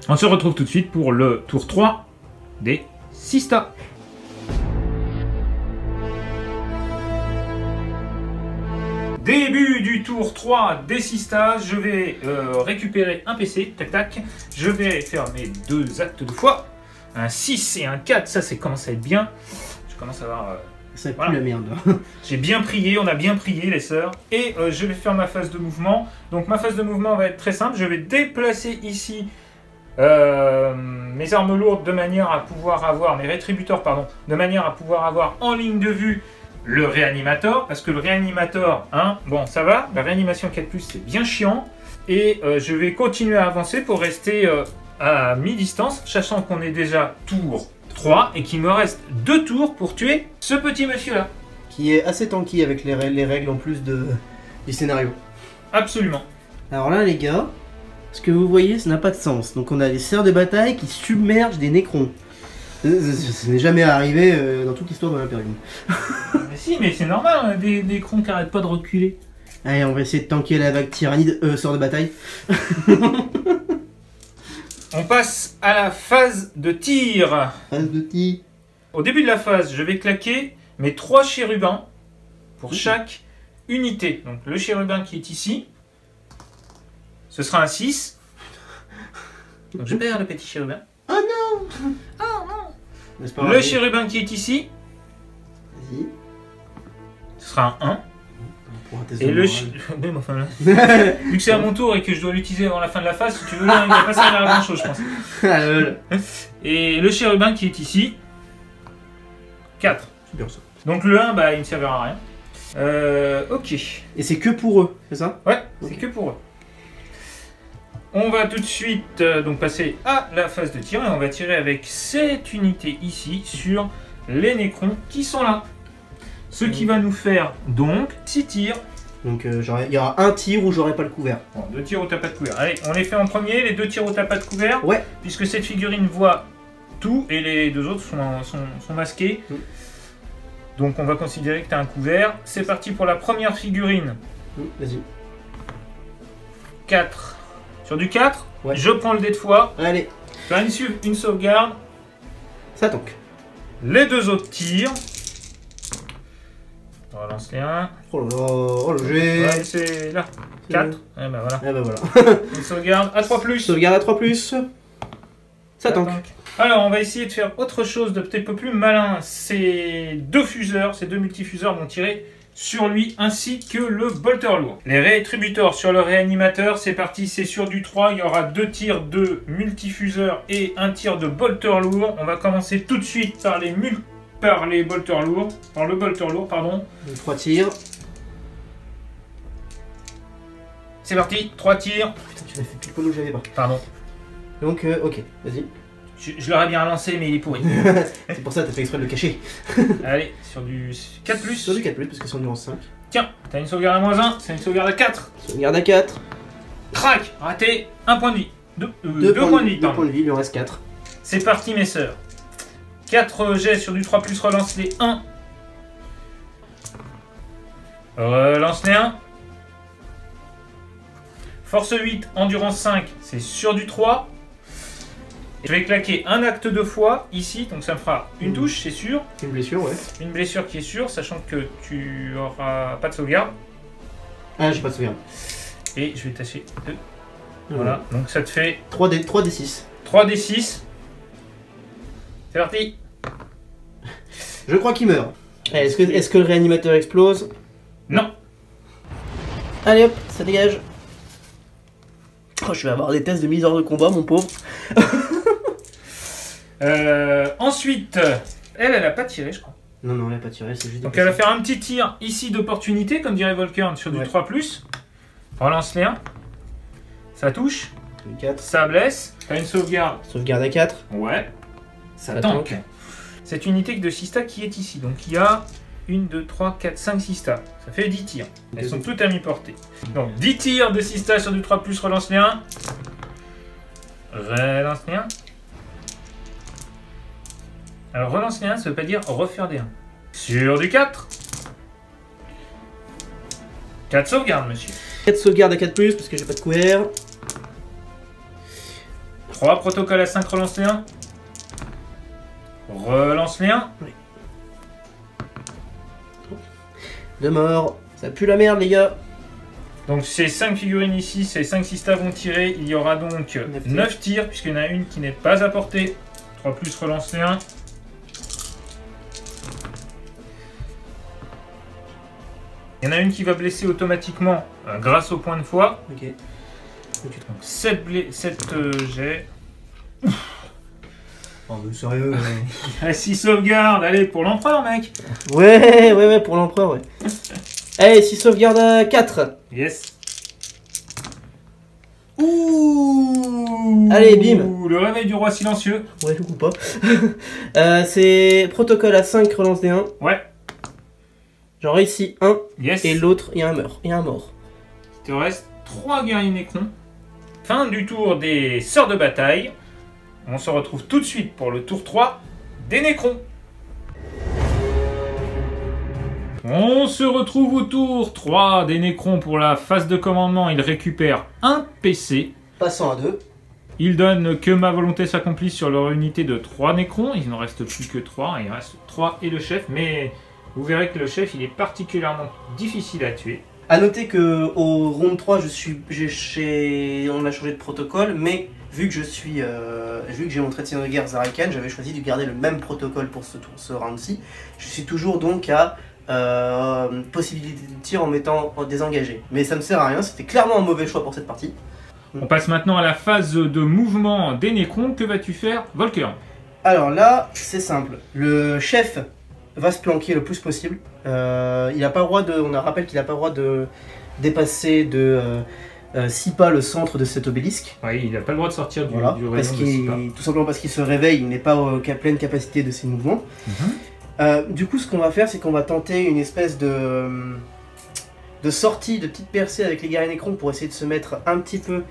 On se retrouve tout de suite pour le tour 3 des Sista. Début du tour 3 des Sista, je vais récupérer un PC, tac tac. Je vais faire mes 2 actes de foi. Un 6 et un 4, ça c'est commence à être bien. Je commence à avoir... Ça pue Voilà. la merde. J'ai bien prié, on a bien prié les sœurs. Et je vais faire ma phase de mouvement. Donc ma phase de mouvement va être très simple. Je vais déplacer ici mes armes lourdes de manière à pouvoir avoir, mes rétributeurs pardon, de manière à pouvoir avoir en ligne de vue le réanimateur. Parce que le réanimateur, hein, bon ça va, la réanimation 4+, c'est bien chiant. Et je vais continuer à avancer pour rester à mi-distance, sachant qu'on est déjà tour 3 et qu'il me reste 2 tours pour tuer ce petit monsieur-là. Qui est assez tanky avec les règles en plus du scénario. Absolument. Alors là, les gars, ce que vous voyez, ça n'a pas de sens. Donc on a des sœurs de bataille qui submergent des Nécrons. Ça n'est jamais arrivé dans toute l'histoire de l'Imperium. Mais si, mais c'est normal, on a des crons qui arrêtent pas de reculer. Allez, on va essayer de tanker la vague tyrannide, sœurs de bataille. On passe à la phase de tir. Phase de tir. Au début de la phase, je vais claquer mes 3 chérubins pour chaque unité. Donc le chérubin qui est ici, ce sera un 6. Donc je perds le petit chérubin. Oh non. Oh non. C'est pas Le grave. chérubin qui est ici, Vas-y. ce sera un 1. Pour un test Et de le morale. mais bon, enfin, là, vu que c'est à mon tour et que je dois l'utiliser avant la fin de la phase, si tu veux, là, il va pas servir à grand chose, je pense. Ah, lol. Et le chérubin qui est ici, 4. C'est bien ça. Donc le 1, bah, il ne servira à rien. Ok. Et c'est que pour eux, c'est ça? Ouais, c'est que pour eux. On va tout de suite donc passer à la phase de tir et on va tirer avec cette unité ici sur les Nécrons qui sont là. Ce qui va nous faire donc 6 tirs. Donc il y aura un tir où j'aurai pas le couvert. Bon, 2 tirs où t'as pas de couvert. Allez, on les fait en premier, les 2 tirs où t'as pas de couvert. Ouais. Puisque cette figurine voit tout et les 2 autres sont masqués. Mm. Donc on va considérer que t'as un couvert. C'est parti pour la première figurine. Vas-y. 4. Sur du 4, Ouais. je prends le dé de foi. Allez, Faire une sauvegarde. ça tank. Les 2 autres tirs. On relance les 1. Oh là là, oh le jet. Ouais, c'est là. 4. Et ben voilà. Ah bah voilà. Une sauvegarde à 3+. Sauvegarde à 3+. Ça tank. Alors, on va essayer de faire autre chose de peut-être un peu plus malin. Ces 2 fuseurs, ces 2 multifuseurs vont tirer sur lui ainsi que le bolter lourd. Les rétributeurs sur le réanimateur, c'est parti, c'est sur du 3. Il y aura 2 tirs de multifuseur et un tir de bolter lourd. On va commencer tout de suite par les bolter lourds. Par le bolter lourd, pardon. 3 tirs. C'est parti, 3 tirs. Putain, tu m'as fait plus que j'avais pas. Pardon. Donc, ok, vas-y. Je l'aurais bien lancé, mais il est pourri. C'est pour ça que t'as fait exprès de le cacher. Allez, sur du 4+. Sur du 4+, parce que c'est en numéro 5. Tiens, t'as une sauvegarde à -1, c'est une sauvegarde à 4. Sauvegarde à 4. Crac, raté, 1 point de vie. 2 points de vie, 2 points de vie, il en reste 4. C'est parti, mes sœurs. 4 jets sur du 3+, relance les 1. Relance les 1. Force 8, endurance 5, c'est sur du 3. Je vais claquer un acte de foi ici, donc ça me fera une touche, c'est sûr. Une blessure, ouais. Une blessure qui est sûre, sachant que tu auras pas de sauvegarde. Ah, j'ai pas de sauvegarde. Et je vais tâcher 2. Voilà, donc ça te fait 3d6. 3d6. C'est parti. Je crois qu'il meurt. Est-ce que le réanimateur explose? Non. Allez hop, ça dégage. Oh, je vais avoir des tests de mise hors de combat, mon pauvre. Ensuite, elle a pas tiré, je crois. Non, elle a pas tiré, c'est juste. Donc elle va faire un petit tir ici d'opportunité, comme dirait Volkern, sur du 3+. Relance les 1. Ça touche. 4. Ça blesse. T'as une sauvegarde. Sauvegarde à 4. Ouais. Ça Ça tank. tank. Cette unité de Sista qui est ici. Donc il y a 1, 2, 3, 4, 5 Sista. Ça fait 10 tirs. Elles sont toutes à mi-portée. Donc 10 tirs de Sista sur du 3+, relance les 1. Relance les 1. Alors relance les 1, ça veut pas dire refaire des 1. Sur du 4. 4 sauvegardes, monsieur. 4 sauvegardes à 4+, parce que j'ai pas de couvert. 3 protocoles à 5, relance les 1. Relance les 1. Oui. 2 morts. Ça pue la merde, les gars. Donc ces 5 figurines ici, ces 5 Sista vont tirer. Il y aura donc 9 tirs, puisqu'il y en a une qui n'est pas à portée. 3+, relance les 1. Il y en a une qui va blesser automatiquement grâce au point de foi. Ok. Donc 7 jets. Oh, mais sérieux. 6 sauvegardes, allez, pour l'empereur, mec. Ouais, pour l'empereur, ouais. Allez, 6 sauvegardes à 4. Yes. Ouh. Allez, bim. Le réveil du roi silencieux. Ouais, je coupe pas. C'est protocole à 5, relance des 1. Ouais. Genre ici, 1. Yes. Et l'autre, il y a un mort. Il te reste 3 guerriers nécrons. Fin du tour des sœurs de bataille. On se retrouve tout de suite pour le tour 3 des nécrons. On se retrouve au tour 3 des nécrons pour la phase de commandement. Ils récupèrent un PC. Passant à 2. Ils donnent que ma volonté s'accomplisse sur leur unité de 3 nécrons. Il n'en reste plus que 3. Il reste 3 et le chef. Mais vous verrez que le chef, il est particulièrement difficile à tuer. A noter que au round 3, on a changé de protocole, mais vu que j'ai mon trait de seigneur de guerre Zarakan, j'avais choisi de garder le même protocole pour ce round-ci. Je suis toujours donc à possibilité de tir en m'étant désengagé. Mais ça me sert à rien, c'était clairement un mauvais choix pour cette partie. On passe maintenant à la phase de mouvement des nécrons. Que vas-tu faire, Volker? Alors là, c'est simple. Le chef va se planquer le plus possible. Il a pas le droit on rappelle qu'il n'a pas le droit de dépasser de 6 pas le centre de cet obélisque. Oui, il n'a pas le droit de sortir du Voilà, rayon parce de 6 pas. tout simplement parce qu'il se réveille, il n'est pas à pleine capacité de ses mouvements. Du coup, ce qu'on va faire, c'est qu'on va tenter une espèce de sortie, de petite percée avec les guerriers nécrons pour essayer de se mettre un petit peu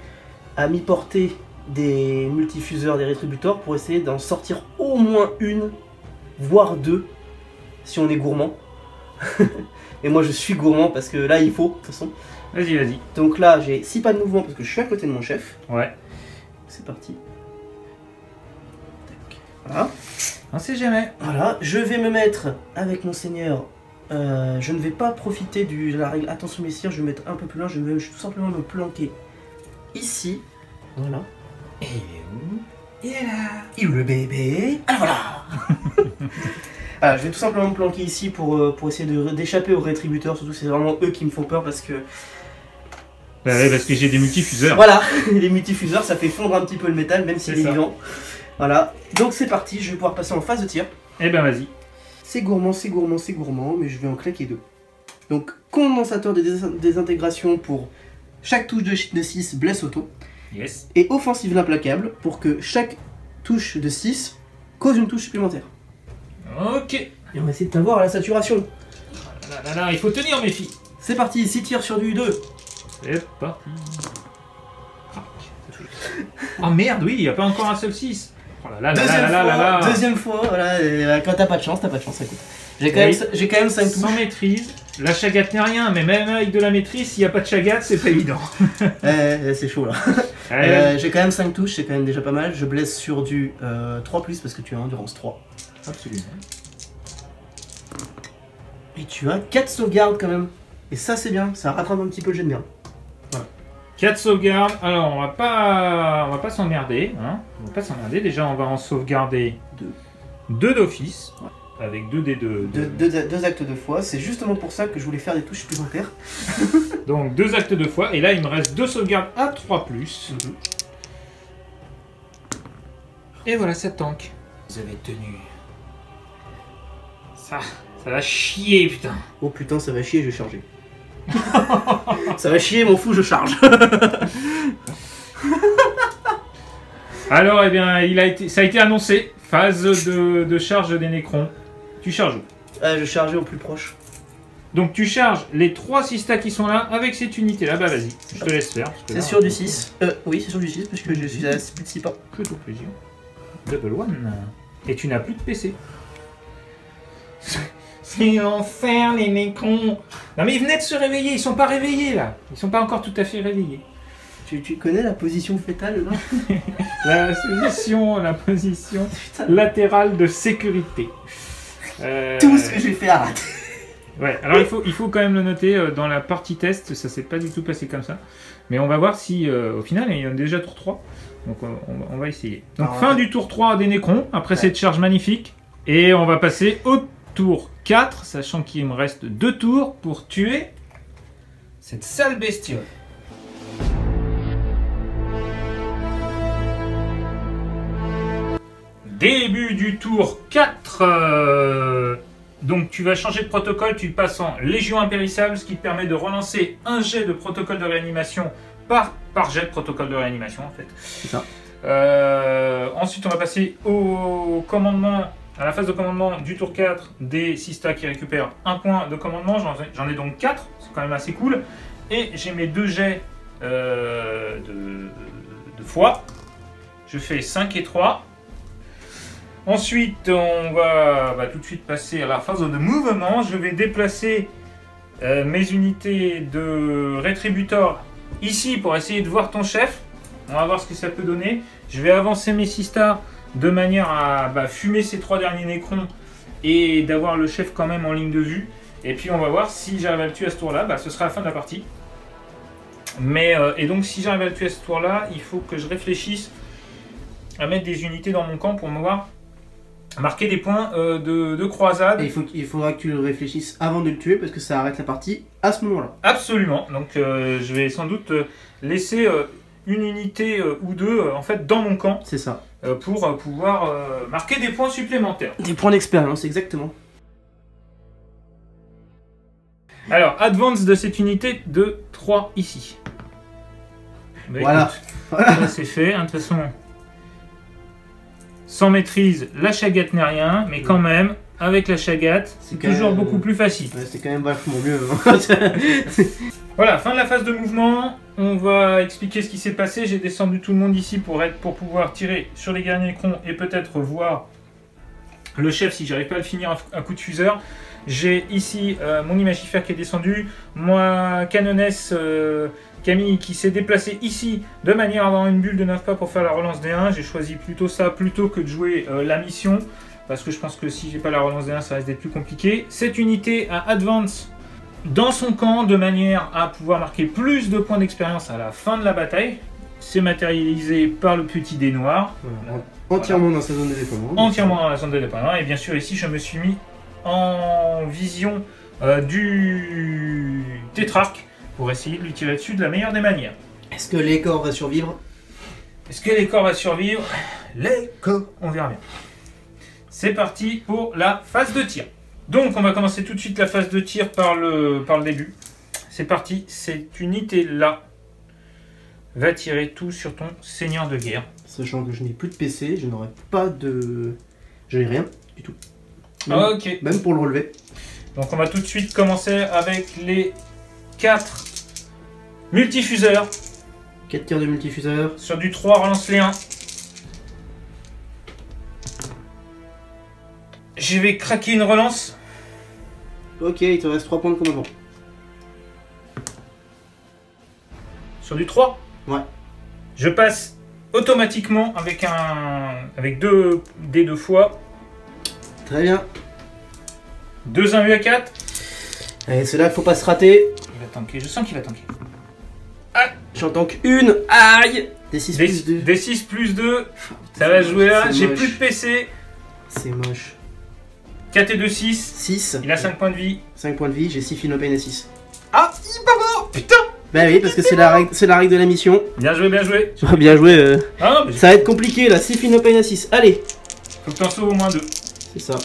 à mi-portée des multifuseurs, des rétributeurs, pour essayer d'en sortir au moins une, voire 2, si on est gourmand. Et moi je suis gourmand parce que là il faut, de toute façon. Vas-y, vas-y. Donc là j'ai 6 pas de mouvement parce que je suis à côté de mon chef. Ouais. C'est parti. Voilà. On sait jamais. Voilà, je vais me mettre avec mon seigneur. Je ne vais pas profiter de la règle attention messire, je vais me mettre un peu plus loin, je vais tout simplement me planquer ici. Voilà. Et il est où? Il est là. Il est où le bébé? Ah voilà. Ah, je vais tout simplement me planquer ici pour essayer d'échapper aux rétributeurs. Surtout, c'est vraiment eux qui me font peur parce que. Bah ouais, parce que j'ai des multifuseurs. Voilà, les multifuseurs, ça fait fondre un petit peu le métal, même s'il est vivant. Voilà, donc c'est parti, je vais pouvoir passer en phase de tir. Eh ben vas-y. C'est gourmand, c'est gourmand, c'est gourmand, mais je vais en claquer 2. Donc, condensateur de désintégration pour chaque touche de 6 blesse auto. Yes. Et offensive l'implacable pour que chaque touche de 6 cause une touche supplémentaire. Ok. Et on va essayer de t'avoir à la saturation. Là, il faut tenir mes filles. C'est parti, 6 tirs sur du 2. C'est parti. Oh merde, oui, il n'y a pas encore un seul 6. Oh là là. Deuxième fois, voilà, et quand t'as pas de chance, écoute. J'ai quand même 5 touches. Sans maîtrise, la chagate n'est rien, mais même avec de la maîtrise, s'il n'y a pas de chagate, c'est pas évident. C'est chaud là. J'ai quand même 5 touches, c'est quand même déjà pas mal. Je blesse sur du 3+, parce que tu as endurance 3. Absolument. Et tu as 4 sauvegardes quand même. Et ça c'est bien, ça rattrape un petit peu le jet de merde. 4 sauvegardes, alors on va pas s'emmerder, hein. On va pas s'emmerder, déjà on va en sauvegarder 2 d'office, avec 2 des 2. 2 actes de fois, c'est justement pour ça que je voulais faire des touches supplémentaires. Donc 2 actes de fois, et là il me reste 2 sauvegardes à 3+. Et voilà, ça tank. Vous avez tenu. Ça va chier, putain. Oh putain, ça va chier, je vais charger. Ça va chier, m'en fous, je charge. Alors, eh bien, ça a été annoncé. Phase de charge des Nécrons. Tu charges où? Je chargeais au plus proche. Donc, tu charges les 3 sistas qui sont là avec cette unité-là. Bah, vas-y, je te laisse faire. C'est sur du 6. Oui, c'est sur du 6 parce que je suis à plus de 6 pas. Que ton plaisir. Double one. Et tu n'as plus de PC. C'est l'enfer, les Nécrons. Non mais ils venaient de se réveiller, ils sont pas réveillés là. Ils sont pas encore tout à fait réveillés. Tu connais la position fétale là? La position latérale de sécurité. Tout ce que j'ai fait à rater. Ouais, alors il faut quand même le noter, dans la partie test, ça s'est pas du tout passé comme ça. Mais on va voir si, au final, il y en a déjà tour 3. Donc on va essayer. Donc fin du tour 3 des Nécrons, après cette charge magnifique. Et on va passer au tour 4, sachant qu'il me reste 2 tours pour tuer cette sale bestiole. Début du tour 4. Donc tu vas changer de protocole, tu passes en Légion impérissable, ce qui te permet de relancer un jet de protocole de réanimation par jet de protocole de réanimation en fait. C'est ça. Ensuite on va passer au commandement. À la phase de commandement du tour 4 des Sistas qui récupèrent un point de commandement, j'en ai donc 4, c'est quand même assez cool. Et j'ai mes 2 jets de fois. Je fais 5 et 3. Ensuite, on va tout de suite passer à la phase de mouvement. Je vais déplacer mes unités de rétributeur ici pour essayer de voir ton chef. On va voir ce que ça peut donner. Je vais avancer mes Sistas de manière à fumer ces 3 derniers Nécrons et d'avoir le chef quand même en ligne de vue. Et puis on va voir si j'arrive à le tuer à ce tour-là, ce sera la fin de la partie. Et donc si j'arrive à le tuer à ce tour-là, il faut que je réfléchisse à mettre des unités dans mon camp pour pouvoir marquer des points de croisade. Et il faudra que tu le réfléchisses avant de le tuer parce que ça arrête la partie à ce moment-là. Absolument, donc je vais sans doute laisser une unité ou 2 en fait dans mon camp. C'est ça. Pour pouvoir marquer des points supplémentaires. Des points d'expérience, exactement. Alors, advance de cette unité de 3 ici. Voilà. Ça c'est fait, hein, de toute façon. Sans maîtrise, la chagate n'est rien, mais quand même, avec la chagate, c'est toujours beaucoup plus facile. Ouais, c'est quand même vachement mieux. Voilà, fin de la phase de mouvement. On va expliquer ce qui s'est passé. J'ai descendu tout le monde ici pour pouvoir tirer sur les derniers Nécrons et peut-être voir le chef si j'arrive pas à le finir à coup de fuseur. J'ai ici mon imagifère qui est descendu, moi canonesse Camille qui s'est déplacée ici de manière à avoir une bulle de 9 pas pour faire la relance des 1. J'ai choisi plutôt ça plutôt que de jouer la mission parce que je pense que si j'ai pas la relance des 1 ça risque d'être plus compliqué. Cette unité a advance dans son camp de manière à pouvoir marquer plus de points d'expérience à la fin de la bataille. C'est matérialisé par le petit dé noir. Entièrement dans sa zone de déploiement. Entièrement dans la zone de déploiement. Et bien sûr ici je me suis mis en vision du tétrarque pour essayer de lui tirer dessus de la meilleure des manières. Est-ce que les corps va survivre? Est-ce que les corps va survivre? Les corps, on verra bien. C'est parti pour la phase de tir. Donc on va commencer tout de suite la phase de tir par le début. C'est parti, cette unité-là va tirer tout sur ton seigneur de guerre. Sachant que je n'ai plus de PC, je n'aurai pas de... Je n'ai rien du tout. Ok. Même pour le relever. Donc on va tout de suite commencer avec les 4 multifuseurs. 4 tirs de multifuseur. Sur du 3, relance les 1. Je vais craquer une relance. Ok, il te reste 3 points de commandement. Sur du 3. Ouais. Je passe automatiquement avec 2 dés 2 fois. Très bien. 2 1 à 4. Allez, c'est là qu'il faut pas se rater. Il va tanker, je sens qu'il va tanker. J'en tank une. Aïe. D6 plus 2. D6 plus 2. Ça va jouer là. C'est J'ai moche. plus de PC. C'est moche. 4 et 2, 6. 6. Il a 5 points de vie. 5 points de vie, j'ai 6 Philopène et 6. Ah, il est pas mort. Putain. Bah oui, parce que c'est la règle de la mission. Bien joué, bien joué. Bien joué. Ah non, mais Ça va être compliqué là, 6 Philopène et 6. Allez. faut que t'en sauves au moins 2. C'est ça.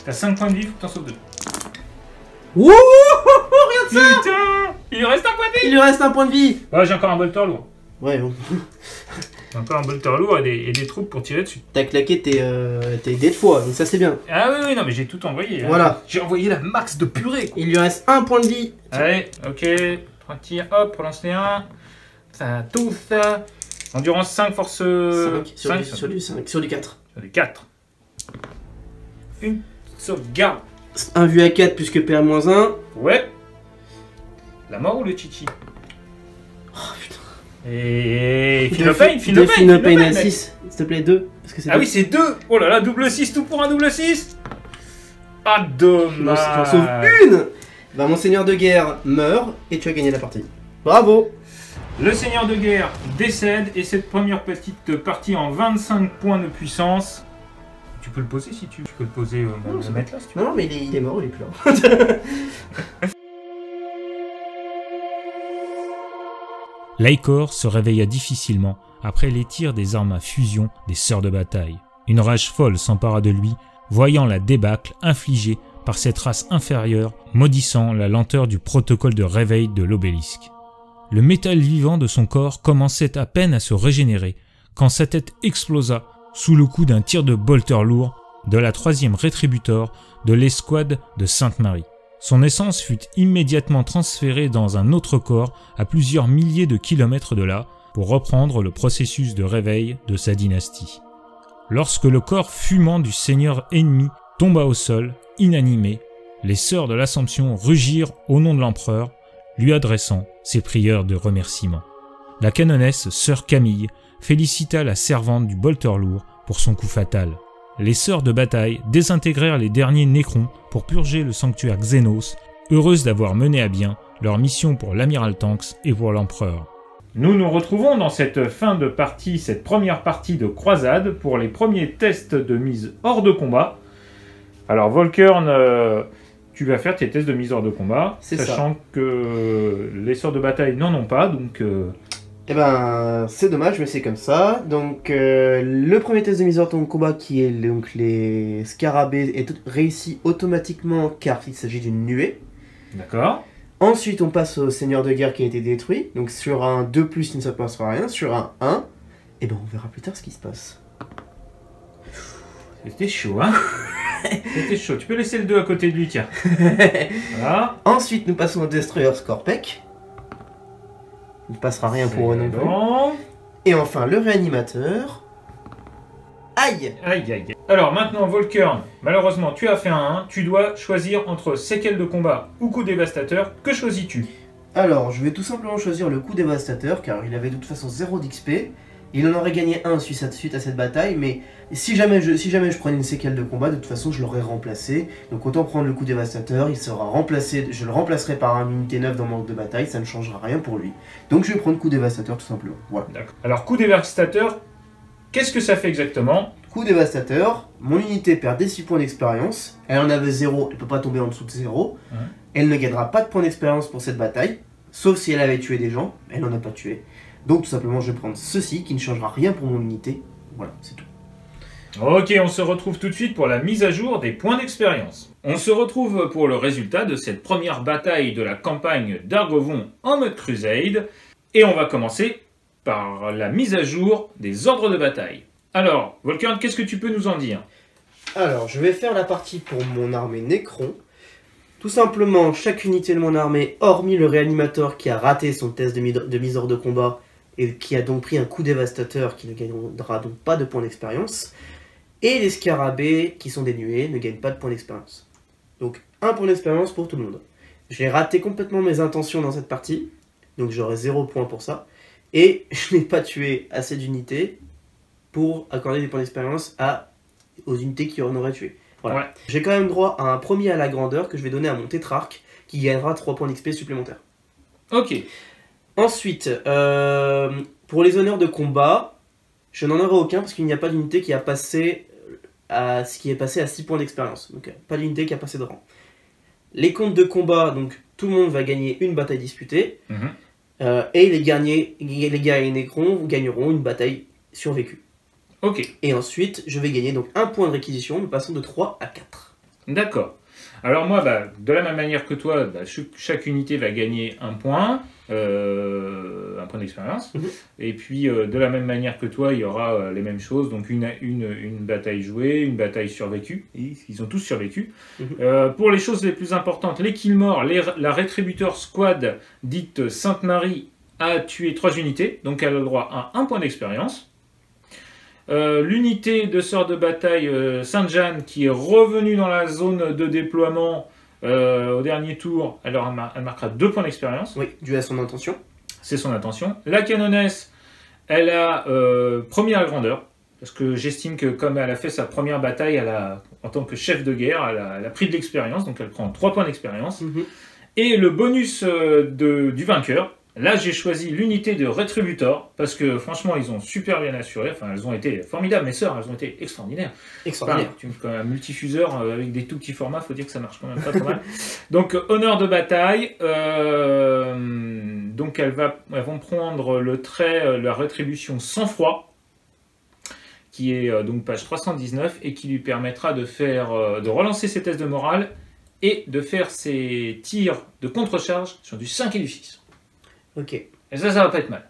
T'as 5 points de vie, faut que t'en sauves 2. Wouh, regarde ça. Putain. Il lui reste un point de vie. Il lui reste un point de vie. Ouais, j'ai encore un bolter lourd. Ouais, bon. J'ai encore un bolter lourd et des troupes pour tirer dessus. T'as claqué tes dés de fois, donc ça c'est bien. Ah oui, oui, non, mais j'ai tout envoyé. Hein. Voilà. J'ai envoyé la max de purée. Quoi. Il lui reste un point de vie. Allez, ok. 3 tirs, hop, relance les 1. Ça tout ça. Endurance 5, force 5 5 sur du 5, sur du 4. sur les 4. Une sauvegarde. 1 vu à 4 plus que PA-1. Ouais. La mort ou le chichi? Oh putain. Et Philopène à 6. S'il te plaît, 2. Parce que c'est Ah oui, c'est 2. Oh là là, double 6, tout pour un double 6. Ah, dommage. J'en sauve une. Bah, mon seigneur de guerre meurt et tu as gagné la partie. Bravo. Le seigneur de guerre décède et cette première petite partie en 25 points de puissance. Tu peux le poser si tu peux le poser, Non, le c'est mettre là si tu veux. Non, mais il est mort, il est plus là. L'Aicor se réveilla difficilement après les tirs des armes à fusion des sœurs de bataille. Une rage folle s'empara de lui, voyant la débâcle infligée par cette race inférieure, maudissant la lenteur du protocole de réveil de l'obélisque. Le métal vivant de son corps commençait à peine à se régénérer quand sa tête explosa sous le coup d'un tir de bolter lourd de la 3e rétributor de l'escouade de Sainte-Marie. Son essence fut immédiatement transférée dans un autre corps à plusieurs milliers de kilomètres de là pour reprendre le processus de réveil de sa dynastie. Lorsque le corps fumant du seigneur ennemi tomba au sol, inanimé, les sœurs de l'Assomption rugirent au nom de l'empereur, lui adressant ses prières de remerciement. La canonesse sœur Camille félicita la servante du bolter lourd pour son coup fatal. Les sœurs de bataille désintégrèrent les derniers nécrons pour purger le sanctuaire Xénos, heureuses d'avoir mené à bien leur mission pour l'amiral Tanks et pour l'empereur. Nous nous retrouvons dans cette fin de partie, cette première partie de croisade pour les premiers tests de mise hors de combat. Alors Volkern, tu vas faire tes tests de mise hors de combat, sachant que les sœurs de bataille n'en ont pas, donc... Eh ben, c'est dommage, mais c'est comme ça. Donc, le premier test de mise hors de combat, qui est donc les scarabées, est réussi automatiquement car il s'agit d'une nuée. D'accord. Ensuite, on passe au seigneur de guerre qui a été détruit. Donc, sur un 2+, il ne se passera rien. Sur un 1, eh ben, on verra plus tard ce qui se passe. C'était chaud, hein. C'était chaud. Tu peux laisser le 2 à côté de lui, tiens. Voilà. Ensuite, nous passons au destroyer Scorpec. Il ne passera rien pour eux non plus. Bon. Et enfin, le réanimateur. Aïe! Aïe, aïe, aïe. Alors maintenant, Volkern, malheureusement, tu as fait un 1. Tu dois choisir entre séquelles de combat ou coup dévastateur. Que choisis-tu? Alors, je vais tout simplement choisir le coup dévastateur, car il avait de toute façon 0 d'XP. Il en aurait gagné 1 suite à cette bataille, mais si jamais je prenais une séquelle de combat, de toute façon je l'aurais remplacé. Donc autant prendre le coup dévastateur, il sera remplacé, je le remplacerai par une unité 9 dans mon ordre de bataille, ça ne changera rien pour lui. Donc je vais prendre coup dévastateur tout simplement. Voilà. D'accord. Alors coup dévastateur, qu'est-ce que ça fait exactement? Coup dévastateur, mon unité perd des 6 points d'expérience. Elle en avait 0, elle peut pas tomber en dessous de 0. Elle ne gagnera pas de points d'expérience pour cette bataille, sauf si elle avait tué des gens. Elle n'en a pas tué. Donc tout simplement, je vais prendre ceci qui ne changera rien pour mon unité. Voilà, c'est tout. Ok, on se retrouve tout de suite pour la mise à jour des points d'expérience. On se retrouve pour le résultat de cette première bataille de la campagne d'Argovon en mode Crusade. Et on va commencer par la mise à jour des ordres de bataille. Alors, Volkern, qu'est-ce que tu peux nous en dire? Alors, je vais faire la partie pour mon armée Necron. Tout simplement, chaque unité de mon armée, hormis le réanimateur qui a raté son test de mise hors de combat et qui a donc pris un coup dévastateur qui ne gagnera donc pas de points d'expérience, et les scarabées qui sont dénués ne gagnent pas de points d'expérience. Donc, un point d'expérience pour tout le monde. J'ai raté complètement mes intentions dans cette partie, donc j'aurai 0 points pour ça. Et je n'ai pas tué assez d'unités pour accorder des points d'expérience aux unités qui en auraient tué. Voilà. Ouais. J'ai quand même droit à un premier à la grandeur que je vais donner à mon tétrarque qui gagnera 3 points d'XP supplémentaires. Ok. Ensuite, pour les honneurs de combat, je n'en aurai aucun parce qu'il n'y a pas d'unité qui est passé à 6 points d'expérience. Donc pas d'unité qui a passé de rang. Les comptes de combat, donc tout le monde va gagner une bataille disputée. Et les guerriers Necrons gagneront une bataille survécue. Ok. Et ensuite, je vais gagner donc un point de réquisition, nous passons de 3 à 4. D'accord. Alors moi, de la même manière que toi, chaque unité va gagner un point d'expérience. Et puis, de la même manière que toi, il y aura les mêmes choses. Donc une bataille jouée, une bataille survécue. Ils ont tous survécu. Pour les choses les plus importantes, les kills morts, la Rétributeur Squad, dite Sainte-Marie, a tué 3 unités. Donc elle a le droit à un point d'expérience. L'unité de sort de bataille Sainte-Jeanne qui est revenue dans la zone de déploiement au dernier tour, elle marquera 2 points d'expérience. Oui, dû à son intention. C'est son intention. La canonesse, elle a première grandeur, parce que j'estime que comme elle a fait sa première bataille, en tant que chef de guerre, elle a pris de l'expérience, donc elle prend 3 points d'expérience. Et le bonus du vainqueur, là, j'ai choisi l'unité de Rétributor, parce que franchement, ils ont super bien assuré. Enfin, elles ont été formidables, mes sœurs, elles ont été extraordinaires. Extraordinaire. Enfin, un multifuseur avec des tout petits formats, faut dire que ça marche quand même pas trop mal. Donc, honneur de bataille. Donc, elles vont prendre le trait, la rétribution sans froid, qui est donc page 319, et qui lui permettra de relancer ses tests de morale et de faire ses tirs de contre-charge sur du 5 et du 6. Ok. Et ça va pas être mal.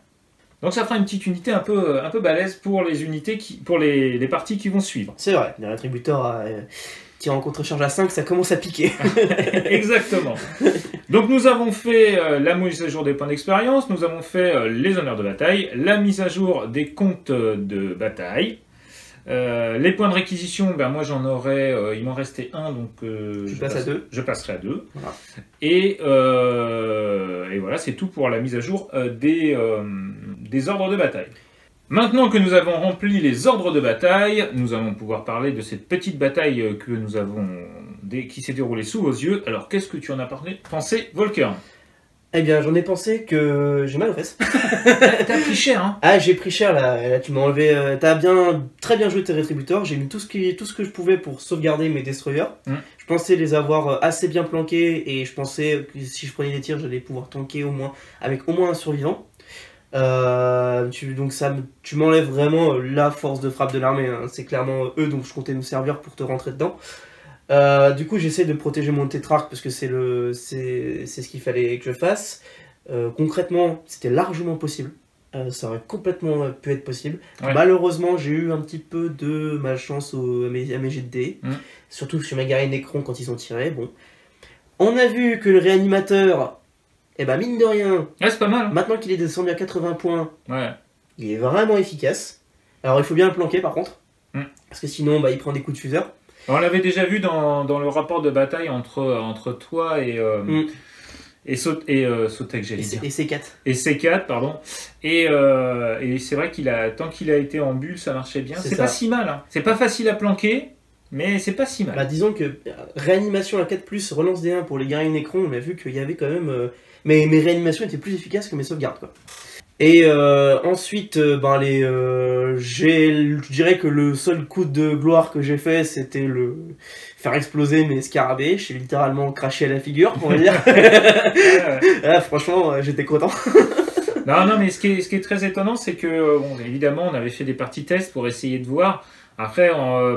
Donc ça fera une petite unité un peu balèze pour les unités pour les parties qui vont suivre. C'est vrai, les rétributeurs tirant en contre-charge à 5, ça commence à piquer. Exactement. Donc nous avons fait la mise à jour des points d'expérience, nous avons fait les honneurs de bataille, la mise à jour des comptes de bataille. Les points de réquisition, moi j'en aurais, il m'en restait un, donc je passerai à 2. Voilà. Et voilà, c'est tout pour la mise à jour des ordres de bataille. Maintenant que nous avons rempli les ordres de bataille, nous allons pouvoir parler de cette petite bataille que nous avons qui s'est déroulée sous vos yeux. Alors qu'est-ce que tu en as pensé, Volkern? Eh bien, j'en ai pensé que j'ai mal aux fesses. T'as pris cher, hein? Ah, j'ai pris cher, là tu m'as enlevé... T'as très bien joué tes rétributeurs, j'ai mis tout ce que je pouvais pour sauvegarder mes destroyers. Je pensais les avoir assez bien planqués, et je pensais que si je prenais des tirs, j'allais pouvoir tanker avec au moins un survivant. Donc tu m'enlèves vraiment la force de frappe de l'armée, hein. C'est clairement eux dont je comptais me servir pour te rentrer dedans. Du coup, j'essaie de protéger mon tétrarque parce que c'est ce qu'il fallait que je fasse. Concrètement, c'était largement possible. Ça aurait complètement pu être possible. Ouais. Malheureusement, j'ai eu un petit peu de malchance à mes jets de dés. Surtout sur mes guerriers Necrons quand ils ont tiré. Bon. On a vu que le réanimateur, mine de rien, c'est pas mal. Maintenant qu'il est descendu à 80 points, il est vraiment efficace. Alors, il faut bien le planquer par contre. Parce que sinon, il prend des coups de fuseur. On l'avait déjà vu dans le rapport de bataille entre toi et Sotek, j'allais dire. Et C4. Et C4, pardon. Et c'est vrai tant qu'il a été en bulle, ça marchait bien. C'est pas si mal. Hein. C'est pas facile à planquer, mais c'est pas si mal. Disons que réanimation à 4+, relance D1 pour les guerriers Necrons, on a vu qu'il y avait quand même... mes réanimations étaient plus efficaces que mes sauvegardes, quoi. Et ensuite, je dirais que le seul coup de gloire que j'ai fait, c'était le faire exploser mes scarabées. J'ai littéralement craché à la figure, on va dire. Ah, franchement, j'étais content. Non, mais ce qui est très étonnant, c'est que, bon, évidemment, on avait fait des parties tests pour essayer de voir. Après,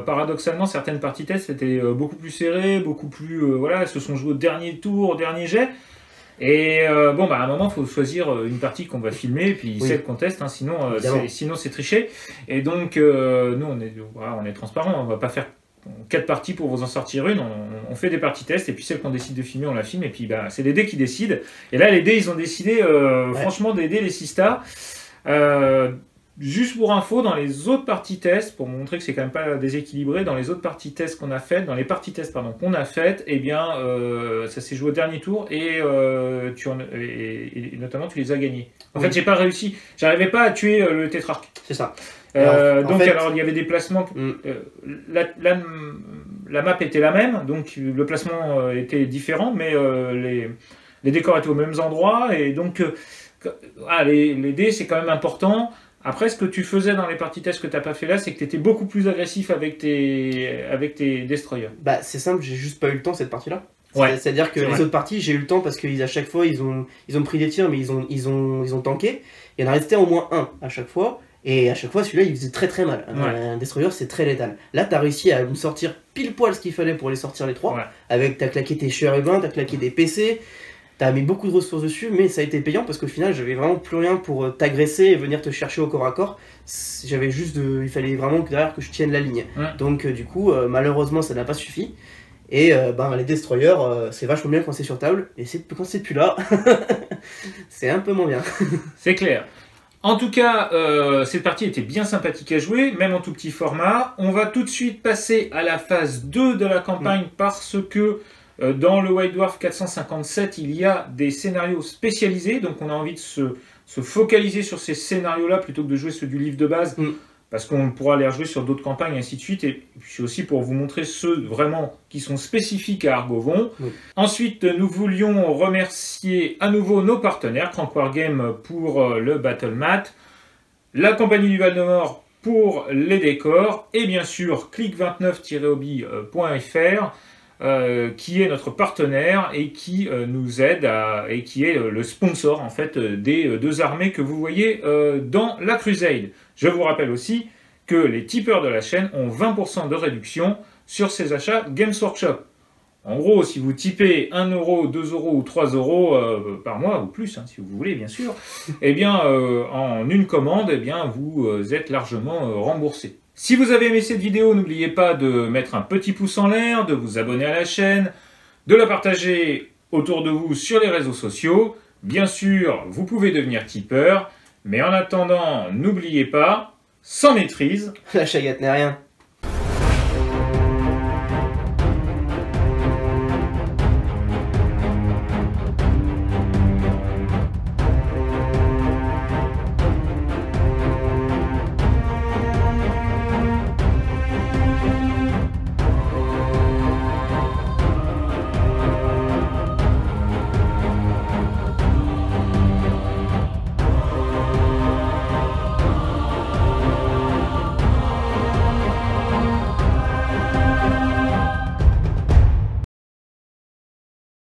paradoxalement, certaines parties tests étaient beaucoup plus serrées, beaucoup plus, voilà, elles se sont jouées au dernier tour, au dernier jet. Et à un moment, il faut choisir une partie qu'on va filmer, puis Oui. celle qu'on teste, hein, sinon c'est triché. Et donc, nous, on est transparent, on va pas faire 4 parties pour vous en sortir une, on fait des parties tests, et puis celle qu'on décide de filmer, on la filme, et puis c'est les dés qui décident. Et là, les dés, ils ont décidé, franchement, d'aider les 6 stars. Juste pour info, dans les autres parties tests, pour montrer que c'est quand même pas déséquilibré, dans les autres parties tests qu'on a faites, dans les parties tests pardon qu'on a faites, eh bien ça s'est joué au dernier tour et notamment tu les as gagnés. En fait, j'ai pas réussi, j'arrivais pas à tuer le tétrarque. C'est ça. Donc alors il y avait des placements. La map était la même, donc le placement était différent, mais les décors étaient aux mêmes endroits et donc les dés c'est quand même important. Après, ce que tu faisais dans les parties tests que tu n'as pas fait là, c'est que tu étais beaucoup plus agressif avec tes destroyers. Bah, c'est simple, j'ai juste pas eu le temps cette partie-là. Ouais, c'est-à-dire que les autres parties, j'ai eu le temps parce qu'à chaque fois, ils ont pris des tirs, mais ils ont tanké. Il y en a resté au moins un à chaque fois. Et à chaque fois, celui-là, il faisait très très mal. Ouais. Un destroyer, c'est très létal. Là, t'as réussi à me sortir pile poil ce qu'il fallait pour les sortir les trois. Ouais. T'as claqué tes chérubins, t'as claqué des PC. T'as mis beaucoup de ressources dessus, mais ça a été payant parce qu'au final, j'avais vraiment plus rien pour t'agresser et venir te chercher au corps à corps. J'avais juste il fallait vraiment que derrière que je tienne la ligne. Donc du coup, malheureusement, ça n'a pas suffi. Et les destroyers, c'est vachement bien quand c'est sur table, et quand c'est plus là, c'est un peu moins bien. C'est clair. En tout cas, cette partie était bien sympathique à jouer, même en tout petit format. On va tout de suite passer à la phase 2 de la campagne parce que dans le White Dwarf 457, il y a des scénarios spécialisés, donc on a envie de se focaliser sur ces scénarios-là plutôt que de jouer ceux du livre de base, parce qu'on pourra les rejouer sur d'autres campagnes, et ainsi de suite, et puis aussi pour vous montrer ceux vraiment qui sont spécifiques à Argovon. Ensuite, nous voulions remercier à nouveau nos partenaires, Crank Wargame pour le Battle Mat, la Compagnie du Val-de-Mort pour les décors, et bien sûr click29-hobby.fr, qui est notre partenaire et qui nous aide et qui est le sponsor en fait des deux armées que vous voyez dans la Crusade. Je vous rappelle aussi que les tipeurs de la chaîne ont 20% de réduction sur ces achats Games Workshop. En gros, si vous typez 1 €, 2 € ou 3 € par mois, ou plus, si vous voulez, bien sûr, eh bien, en une commande, eh bien, vous êtes largement remboursé. Si vous avez aimé cette vidéo, n'oubliez pas de mettre un petit pouce en l'air, de vous abonner à la chaîne, de la partager autour de vous sur les réseaux sociaux. Bien sûr, vous pouvez devenir tipeur, mais en attendant, n'oubliez pas, sans maîtrise, La chagate n'est rien.